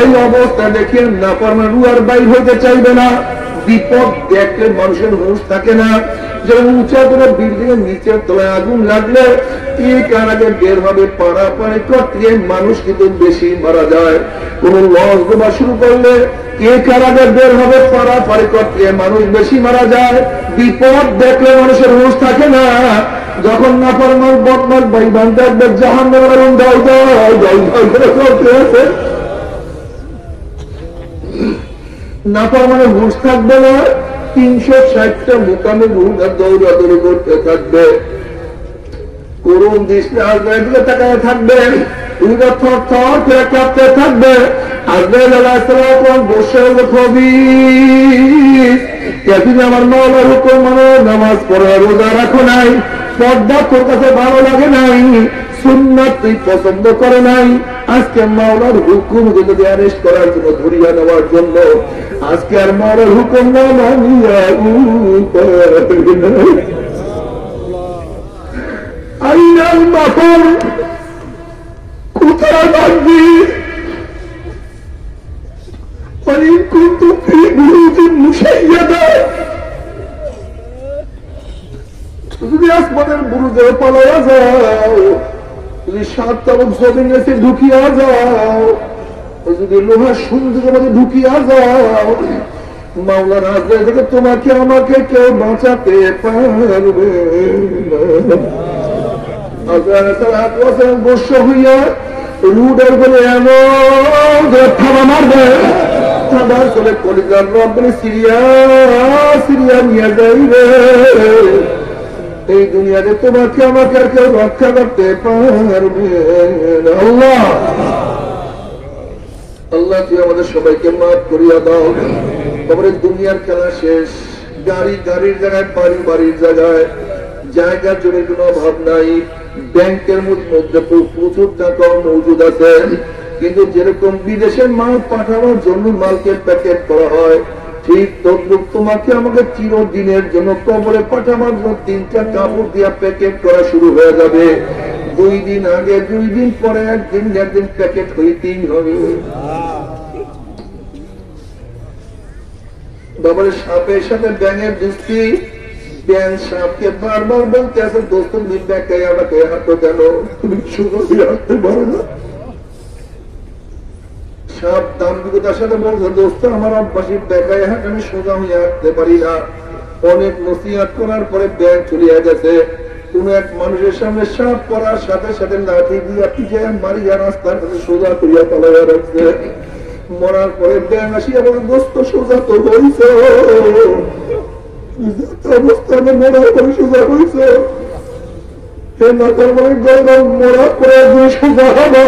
এই অবস্থা দেখে নাফরমান রূহ আর বাইর হইতে চাইবে না। বিপদ দেখলে মানুষের হুঁশ থাকে না, যেমন উঁচা করে বিল্ডিং এর নিচের তলায় আগুন লাগলে কি কার আগে বের হবে পাড়াপাড়ি করতে মানুষ কিন্তু বেশি মারা যায়। কোন লস ডোবা শুরু করলে কে কার আগে বের হবে পাড়াপাড়ি করতে মানুষ বেশি মারা যায়। বিপদ দেখলে মানুষের হুঁশ থাকে না। যখন নাফরমান বদমাশ বেঈমান দেখবে জাহান্নামের আগুন দাও দাও দাও দাও করে চলতে আছে, নাফরমানে হুঁশ থাকবে না। 360টা মোকামে দৌড়াদৌড়ি করতে থাকবে, করুণ দৃষ্টি আজরাইল দিকে তাকায় থাকবে, থর থর করে কাঁপতে থাকবে। আজরাইল আলাইহিস সালাম বসে হলো খবির, তুমি আমার মাওলার হুকুম মানো, নামাজ পড়ো, রোজা রাখো নাই, পর্দা তোর কাছে ভালো লাগে নাই, সুন্নাত তুই পছন্দ করে নাই, আজকে মাওলার হুকুম যদি অ্যারেস্ট করার জন্য ধরিয়া নেওয়ার জন্য আজকে আর মাওলার হুকুম না মানিয়া আইনাল মাফর কোথায় বাঁধবি কিন্তু যদি আসমানের বুরুজে পালাইয়া যাও, যদি 7 তাবক জমিন এসে ঢুকিয়া যাও, যদি লোহার সুন্দরের মধ্যে ঢুকিয়া যাও, মাওলার আজরাইল থেকে তোমাকে আমাকে কেউ বাঁচাতে পারবে না। বর্ষ হইয়া রুডের বলে এমন থাবা মারবে, থাবার চলে কলিজার রব বলে সিরিয়া সিরিয়া নিয়ে যাইবে। এই দুনিয়াতে তোমাকে আমাকে আর কেউ রক্ষা করতে পারবে না। আল্লাহ আল্লাহ তুই আমাদের সবাইকে মাফ করিয়া দাও। তারপরে দুনিয়ার খেলা শেষ, গাড়ি গাড়ির জায়গায়, বাড়ি বাড়ির জায়গায়, জায়গার জন্য কোনো অভাব নাই, ব্যাংকের মধ্যে প্রচুর টাকাও মজুদ আছে, কিন্তু যেরকম বিদেশের মাল পাঠানোর জন্য মালকে প্যাকেট করা হয়, ঠিক তদ্রুপ তোমাকে আমাকে চিরদিনের জন্য কবরে পাঠাবার জন্য 3টা কাপড় দিয়া প্যাকেট করা শুরু হয়ে যাবে। 2 দিন আগে 2 দিন পরে একদিন প্যাকেট হয়ে 3 হবে। বাবার সাপের সাথে ব্যাঙের দোস্তি। ব্যাঙ সাপকে বারবার বলতে আছে, দোস্ত তুমি ব্যাখ্যায় আমাকে হাঁটো কেন, তুমি শুধু হাঁটতে পারো না। সাপ দাম্ভিকতার সাথে বলছে, দোস্ত আমার অভ্যাসী ব্যাখ্যায় হাঁট, আমি সোজা হয়ে হাঁটতে পারি না। অনেক নসিহত করার পরে ব্যাঙ চলিয়া গেছে। কোন এক মানুষের সামনে সাপ পড়ার সাথে সাথে লাঠি দিয়া পিঠে মারিয়া রাস্তার কাছে সোজা করিয়া পালাইয়া রাখছে। মরার পরে ব্যাঙ আসিয়া বলে, দোস্ত সোজা তো হইছে, অবস্থানে মরার পরে সোজা হইছে, মরার পরে সোজা হবা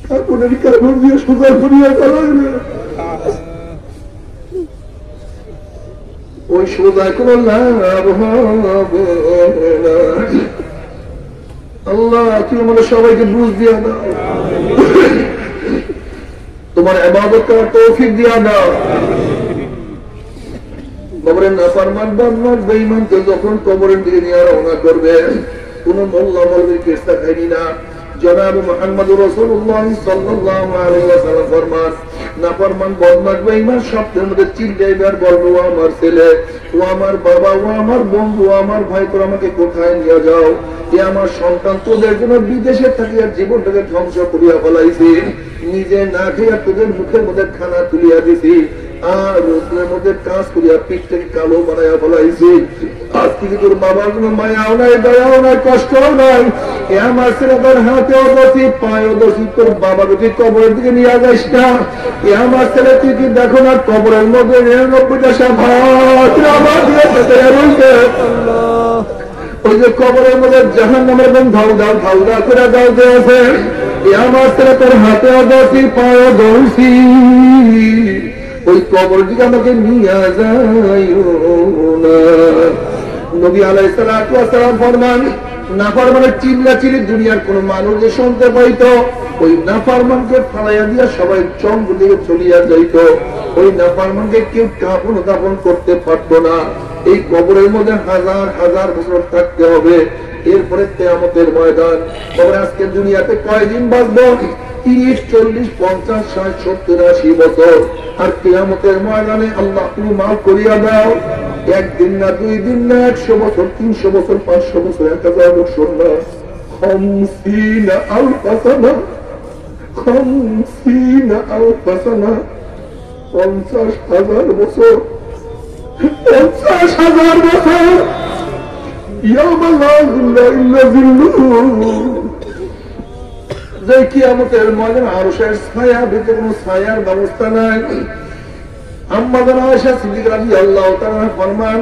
কাকুনের কাকুর দিয়ে সোজা করিয়া চালাইবে। ওই সোজা কোন লাভ হবে না। আল্লাহ তুমি আমাদের সবাইকে বুঝ দিয়া দাও, তোমার ইবাদত করার তৌফিক দিয়া দাও। কবরের নাফরমান বদমাশ বেঈমানকে যখন কবরের দিকে নিয়ে রওনা করবে, কোন মোল্লা মৌলবীর কিস্তা খাইনি না। জনাব মুহাম্মদুর রাসূলুল্লাহ সাল্লাল্লাহু আলাইহি ওয়াসাল্লাম ফরমান, নাফরমান বদমাশ বেঈমান শব্দের মধ্যে চিল্লাইবে আর বলবে, ও আমার ছেলে, ও আমার বাবা, ও আমার বন্ধু, আমার ভাই, তোরা আমাকে কোথায় নিয়ে যাও? এ আমার সন্তান তোদের জন্য বিদেশে থাকিয়া জীবনটাকে ধ্বংস করিয়া ফেলাইছি, নিজে না খেয়ে তোদের মুখের মধ্যে খানা তুলিয়া দিছি, আর রোদের মধ্যে কাজ করিয়া পিঠটাকে কালো বানাইয়া ফেলাইছি। আজকে কি তোর বাবার কোনো মায়াও নাই, দয়াও নাই, কষ্টও নাই? এ আমার ছেলে তোর হাতেও দোষী, পায়েও দোষী, তোর বাবাকে তুই কবরের দিকে নিয়ে যাস না। এ আমার ছেলে তুই কি দেখো না কবরের মধ্যে 99টা সাপ আমার দিয়ে ওই যে কবরের মধ্যে জাহান্নামের ধাউ ধাউ ধাউ ধাউ করে দাও দিয়েছে। এ আমার ছেলে তোর হাতেও দোষী, পায়েও দোষী, ওই কবর দিকে আমাকে নিয়ে যাইও না। নবী আলাইহিস সালাতু ওয়াস সালাম ফরমান, নাফরমানের চিল্লাচিল্লি দুনিয়ার কোন মানুষ যে শুনতে পাইতো, ওই নাফরমানকে ফালাইয়া দিয়া সবাই চন্দ্র দিকে চলিয়া যাইত। ওই নাফরমানকে কেউ কাফন দাফন করতে পারতো না। এই কবরের মধ্যে হাজার হাজার বছর থাকতে হবে। এরপরে কিয়ামতের ময়দান। তবে আজকে দুনিয়াতে কয়দিন বাঁচবো? 30, 40, 50, 60, 70, 80 বছর। আর কিয়ামতের ময়দানে আল্লাহ তুমি মাফ করিয়া দাও। একদিন না, 2 দিন না, 100 বছর, 300 বছর, 500 বছর, 1000 বছর না, 50 আলফ সানা, 50 আলফ সানা, 50,000 বছর, 50,000 বছর। ইয়াউমা লা ইল্লা জিল্লুহু, যে কিয়ামতের ময়দানে আরশের ছায়া ভিতরে কোনো ছায়ার ব্যবস্থা নাই। আম্মা জান আয়েশা সিদ্দিকা রাদিয়াল্লাহু তাআলা ফরমান,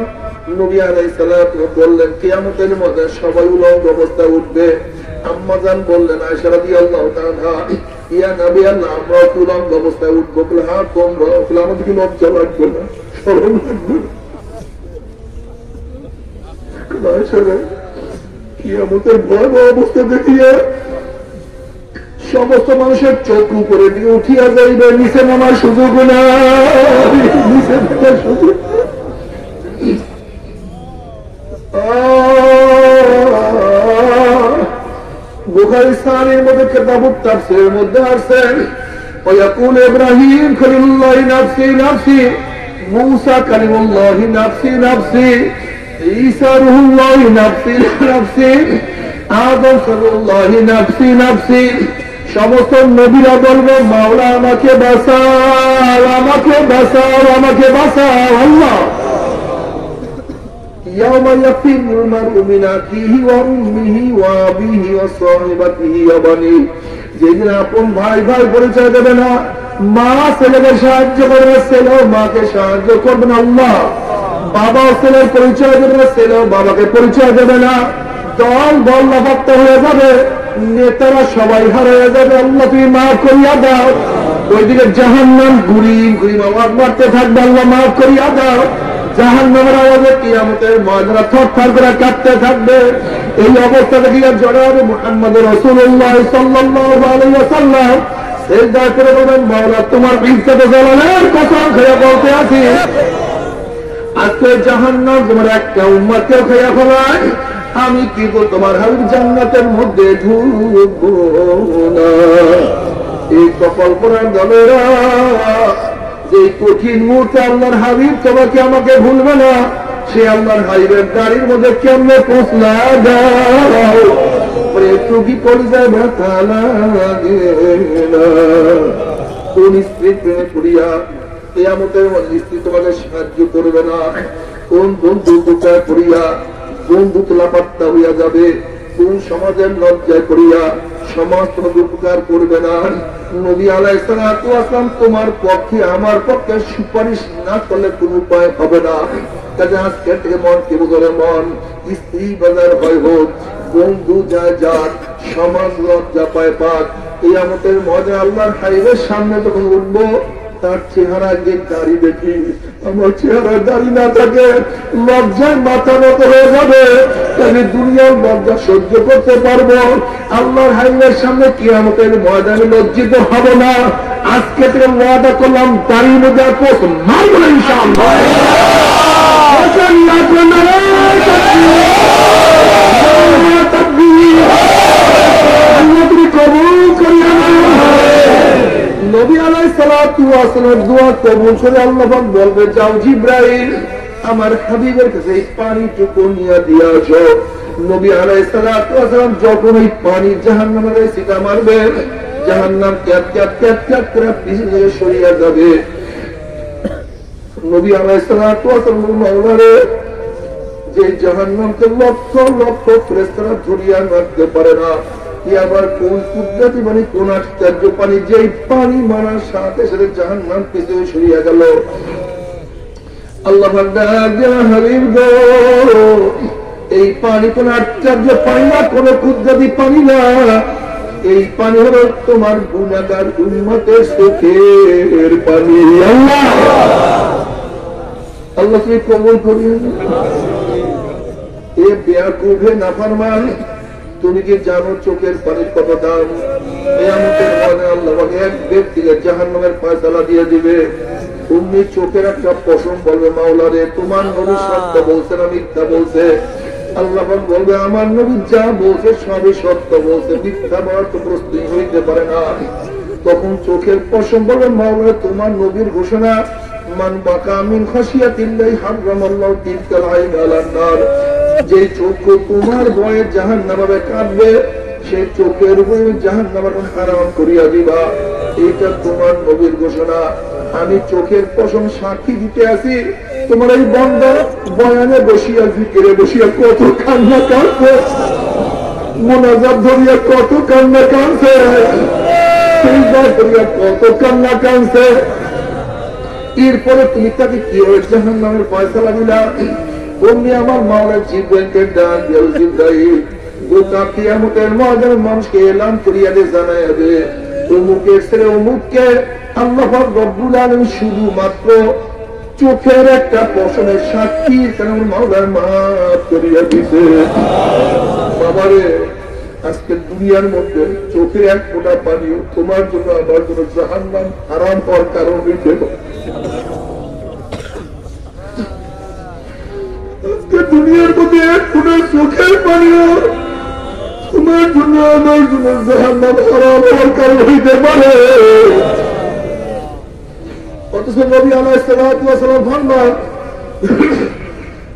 নবী আলাইহিস সালাতু বললেন কিয়ামতের ময়দানে সবাই উলঙ্গ অবস্থায় উঠবে। আম্মা জান বললেন আয়েশা রাদিয়াল্লাহু তাআলা, ইয়া নবী আল্লাহ, আমরা উলঙ্গ অবস্থায় উঠবো? বলে হ্যাঁ তোমরা। বলে আমাদের কি লজ্জা লাগবে না, শরম লাগবে না? আয়েশা কিয়ামতের ভয়াবহ অবস্থা দেখিয়া সমস্ত মানুষের চোখ উপরে দিকে উঠিয়া যাইবে, নিচে নামার সুযোগ নাই, নিচে নামার সুযোগ। বুখারী সাহিহের মধ্যে কিতাবুত তাফসীরের মধ্যে আসেন, ওয়ায়াকুল ইব্রাহিম খলিলুল্লাহ নাফসি নাফসি, মূসা কালিমুল্লাহ নাফসি নাফসি, ঈসা রূহুল্লাহ নাফসি নাফসি, আদম খলিলুল্লাহ নাফসি নাফসি। সমস্ত নবীরা বলবে, মাওলা আমাকে বাঁচাও, আমাকে বাঁচাও, আমাকে বাঁচাও আল্লাহ। ইয়াউমা ইয়াফিরুল মারউ মিন আখিহি ওয়া উম্মিহি ওয়া আবিহি ওয়া সাহিবাতিহি ওয়া বানিহি, যেদিন আপন ভাই ভাই পরিচয় দেবে না, মা ছেলেকে সাহায্য করবে, ছেলেও মাকে সাহায্য করবে না আল্লাহ। বাবা ছেলের পরিচয় দেবে না, ছেলেও বাবাকে পরিচয় দেবে না। দল দল লাফাত্তা হয়ে যাবে, নেতারা সবাই হারিয়ে যাবে। আল্লাহ তুমি মাফ করিয়া দাও। ওইদিকে জাহান্নাম গুড়ি গুড়ি আওয়াজ মারতে থাকবে, আল্লাহ মাফ করিয়া দাও। জাহান্নামের আওয়াজে কিয়ামতের ময়দানে থরথর করে কাঁপতে থাকবে। এই অবস্থা দেখিয়া জনাব মুহাম্মদ রাসূলুল্লাহ সাল্লাল্লাহু আলাইহি ওয়াসাল্লাম সেজদা করে বলবেন মাওলা তোমার ইজ্জতে জালালের কসম খেয়ে বলতে আছি আজকে জাহান্নাম তোমার একটা উম্মতকে খেয়ে ফেলায় আমি কিন্তু তোমার হাবিব জান্নাতের মধ্যে ঢুকবো না। এই কপাল পরার দলেরা যে কঠিন মুহূর্তে আল্লাহর হাবিব তোমাকে আমাকে ভুলবে না, সে আল্লাহর হাবিবের গাড়ির মধ্যে কেমনে পৌঁছলা দাও একটু কি পরিচয় ব্যথা লাগে না। কোন স্ত্রীর প্রেমে পড়িয়া কিয়ামতের মধ্যে স্ত্রী তোমাকে সাহায্য করবে না, কোন বন্ধু দুটায় পড়িয়া বন্ধু লাপাত্তা হইয়া যাবে, কোন সমাজের লজ্জায় পড়িয়া সমাজ তোমাকে উপকার করবে না। নবী আলাইহিস সালাতু ওয়াস সালাম তোমার পক্ষে আমার পক্ষে সুপারিশ না করলে কোন উপায় হবে না। কাজে আজকে থেকে মন কে বলে মন স্ত্রী বাজার হয় হোক, বন্ধু যায় যাক, সমাজ লজ্জা পায় পাক, কিয়ামতের মধ্যে আল্লাহর হাবিবের সামনে যখন উঠবো তার চেহারা যে দাড়ি দেখি আমার চেহারা দাড়ি না থাকে লজ্জায় মাথা নত হয়ে যাবে। তাহলে দুনিয়ার লজ্জা সহ্য করতে পারবো, আল্লাহর হাবিবের সামনে কিয়ামতের ময়দানে লজ্জিত হব না। আজকে থেকে ওয়াদা করলাম দাড়ির মধ্যে পোষ মারবো না ইনশাআল্লাহ। নবী আলাইহিস সালাতু ওয়াস সালামের দোয়া কবুল করে আল্লাহ পাক বলবে যাও জিবরাইল আমার হাবিবের কাছে এই পানিটুকু নিয়ে দিয়ে আসো। নবী আলাইহিস সালাতু ওয়াস সালাম যখন এই পানি জাহান্নামের ছিটা মারবেন, জাহান্নাম ক্যাট ক্যাট ক্যাট ক্যাট করে পিছনে সরিয়ে যাবে। নবী আলাইহিস সালাতু ওয়াস সালাম মাওলারে যে জাহান্নামকে লক্ষ লক্ষ ফেরেশতারা ধরিয়া রাখতে পারে না, আবার কোন কুদরতি মানে কোন আশ্চর্য পানি যে পানি মারার সাথে সাথে জাহান্নাম পিছনে সরিয়ে গেল। আল্লাহ হাবিব গো এই পানি কোন আশ্চর্য পানি না, কোন কুদরতি পানি না, এই পানি হলো তোমার গুনাহগার উম্মতের চোখের পানি। আল্লাহ আল্লাহ তুমি কবুল করিয়েন। এ বেয়াকুবে নাফরমান তুমি কি জানো চোখের পানির কত দাম? আল্লাহ এক ব্যক্তিকে জাহান্নামের ফয়সালা দিয়ে দিবে। তুমি চোখের একটা পশম বলবে মাওলা রে তোমার নবী সত্য বলছে না মিথ্যা বলছে? আল্লাহ বলবে আমার নবী যা বলছে সবই সত্য বলছে, মিথ্যা বলার তো প্রশ্নই হইতে পারে না। তখন চোখের পশম বলবে মাওলা তোমার নবীর ঘোষণা মান বাকা মিন খাশিয়াতিল্লাহি হারামাল্লাহু তিলকাল আইন আলান নার, যে চোখ তোমার ভয়ে জাহান্নামে কাঁদবে সেই চোখের উপরে জাহান্নাম হারাম করিয়া দিবা, এইটা তোমার নবীর ঘোষণা। আমি চোখের পশম সাক্ষী দিতে আসি তোমার এই বান্দা বয়ানে বসিয়া জিকিরে বসিয়া কত কান্না কাঁদছে, মোনাজাত ধরিয়া কত কান্না কাঁদছে, সিজদা ধরিয়া কত কান্না কাঁদছে। এরপরে তুমি তাকে কিভাবে জাহান্নামের ফয়সালা দিলা? অমনি আমার মাওলা জিবরাইলকে ডাক দিল, জিবরাইল গোটা কিয়ামতের ময়দানে মানুষকে এলান করিয়া দে, জানাইয়া দে অমুকের ছেলে অমুককে আল্লাহ পাক রব্বুল আলামিন শুধুমাত্র চোখের একটা পশমের সাক্ষী কারণ মাওলার মাফ করিয়া দিছে। বাবারে আজকে দুনিয়ার মধ্যে চোখের এক ফোঁটা পানিও তোমার জন্য আমার জন্য জাহান্নাম হারাম হওয়ার কারণ হইতে দুনিয়ার মধ্যে এক ফোঁটা চোখের পানিও তোমার জন্য আমার জন্য জাহান্নাম হারাম হওয়ার কারণ হইতে পারে। অথচ নবী আলাইহিস সালাতু ওয়াস সালাম ফরমান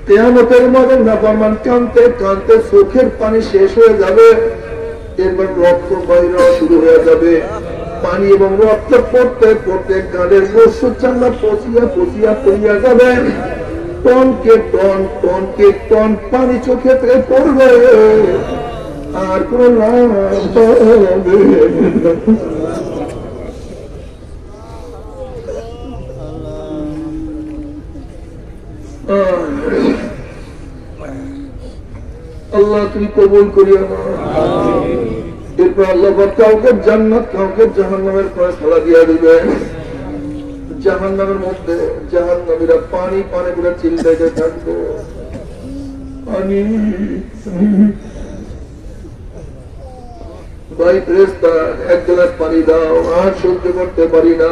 কিয়ামতের ময়দানে নাফরমান কাঁদতে কাঁদতে চোখের পানি শেষ হয়ে যাবে, এরপর রক্ত বাইরে শুরু হয়ে যাবে, পানি এবং রক্ত পড়তে পড়তে গালের গোস্ত চামড়া পচিয়া পচিয়া পড়িয়া যাবে, টনকে টন টনকে টন পানি চোখে থেকে পড়বে, আর কোন লাভ হবে না। আল্লাহ তুমি কবুল করিও না। এরপর আল্লাহ কাউকে জান্নাত কাউকে জাহান্নামের ফয়সালা দিয়া দিবে। জাহান্নামের মধ্যে জাহান্নামীরা পানি পানি করে চিল্লাইতে থাকবে, পানি ভাই ফেরেশতা এক গ্লাস পানি দাও, আর সহ্য করতে পারি না।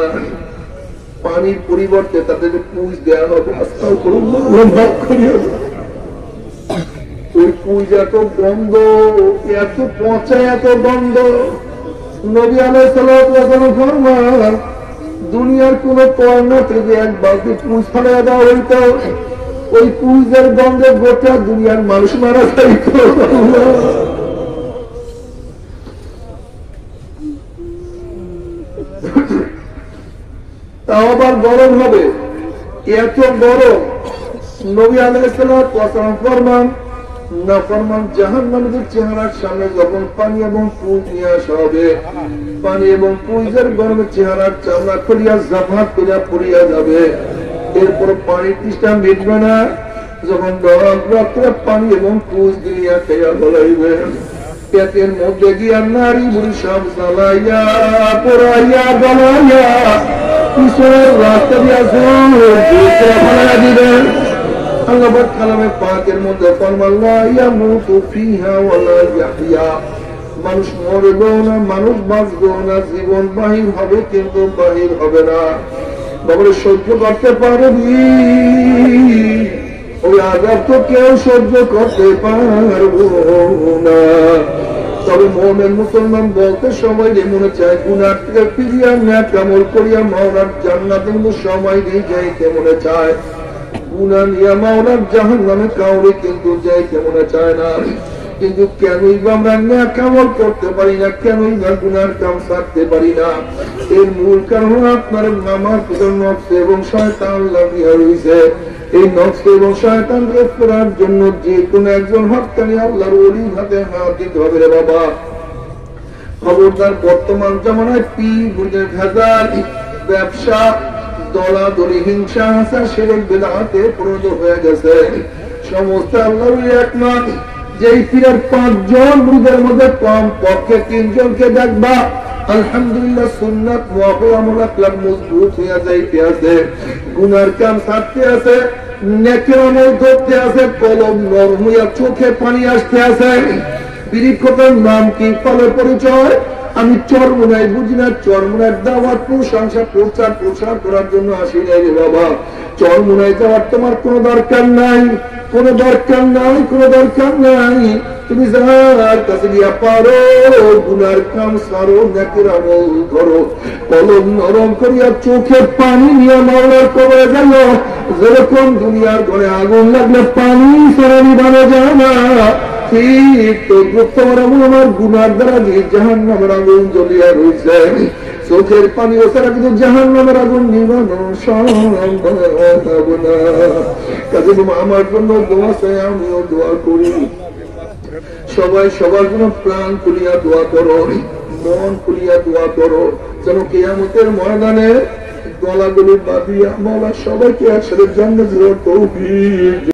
পানির পরিবর্তে তাদের পুঁজ দেওয়া হবে। আস্তাগফিরুল্লাহ, ওই পুঁজ এত গন্ধ, এত পচা, এত গন্ধ। নবী আলাইহিস সালাতু ফরমান, দুনিয়ার কোন কর্নার থেকে এক বালতি পুঁজ ফেলে দেওয়া হইত, ওই পুঁজের গন্ধে গোটা দুনিয়ার মানুষ মারা যাইত। তাও আবার গরম হবে, এত গরম। নবী আলাইহিস সালাম ফরমান, নাফরমান জাহান্নামীদের চেহারার সামনে যখন পানি এবং পুঁজ নিয়ে আসা হবে, পানি এবং পুঁজের গরমে চেহারার চামড়া খুলিয়া জাফাত করিয়া পড়িয়া যাবে। এরপর পানির তৃষ্ণা মিটবে না, যখন রাত্রে পানি এবং পুঁজ দিয়া খেয়া গলাইবে, পেটের মধ্যে গিয়া নারী বুড়ি সব জ্বালাইয়া পোড়াইয়া গলাইয়া ঈশ্বরের রাস্তা দিয়া ফেলা দিবেন। আল্লাহ পাক কালামে পাকের মধ্যে ফরমান, লা ইয়ামুতু ফিহা ওয়ালা ইয়াহইয়া, মানুষ মরবে না, মানুষ বাঁচবে না, জীবন বাহির হবে কিন্তু বাহির হবে না। বাবারে সহ্য করতে পারবি? ওই আযাব তো কেউ সহ্য করতে পারবো না। তবে মুমিন মুসলমান বলতে সময় দিয়ে মনে চায় গুনাহ থেকে ফিরিয়া নেক আমল করিয়া মাওলার জান্নাতে সময় দিয়ে যাইতে মনে চায়। গুনাহ নিয়ে মাওলার জাহান্নামে কাউরে কিন্তু যাইতে মনে চায় না। কিন্তু কেনই বা আমরা নেক আমল করতে পারি না, কেনই বা গুনার কাম ছাড়তে পারি না? এর মূল কারণ আপনার নামাজ নফস এবং শয়তান লাগিয়া রয়েছে। এই নফস এবং শয়তানকে ফেরার জন্য যে কোনো একজন হক্কানি আল্লাহর ওলির হাতে হাত দিতে হবে রে বাবা। খবরদার, বর্তমান জামানায় ভেজাল ব্যবসা, দলাদলি, হিংসা, হাসা, শিরক, বিদআতে পরিণত হয়ে গেছে। সমস্ত আল্লাহর একমত। যেই পীরের 5 জন মুরিদের মধ্যে কম পক্ষে 3 জনকে দেখবা আলহামদুলিল্লাহ সুন্নাত মুআফিক আমল আকলাক মজবুত হইয়া যাইতে আছে, গুনার কাম ছাড়তে আছে, নেকের আমল ধরতে আছে, কলম নরম হইয়া চোখে পানি আসতে আছে। বিরিক্ষতার নাম কি, ফলের পরিচয়? আমি চরমুনায় বুঝি না, চরমুনার দাওয়াত প্রশংসা প্রচার করার জন্য আসি নাই রে বাবা। চরমুনায় যাওয়ার তোমার কোনো দরকার নাই, কোনো দরকার নাই, কোনো দরকার নাই। তুমি যার কাছে গিয়া পারো গুনার কাম সারো, নেকের আমল করো, কলম নরম করিয়া চোখে পানি নিয়ে মাওলার কবরে গেল। যেরকম দুনিয়ার ঘরে আগুন লাগলে পানি সরানি বানা যায় না, ঠিক তো তোমার আমার গুনার দ্বারা যে জাহান্নামের আগুন জ্বলিয়া রয়েছে। চোখের পানি ওছাড়া কিন্তু জাহান্নামের আগুন নিবানো সম্ভব না। কাজে আমার জন্য দোয়া চাই, আমিও দোয়া করি। সবাই সবার জন্য প্রাণ খুলিয়া দোয়া করো, মন খুলিয়া দোয়া করো, যেন কিয়ামতের ময়দানে গলাগুলি বাঁধিয়া মাওলা সবাইকে একসাথে জান্নাতের তৌফিক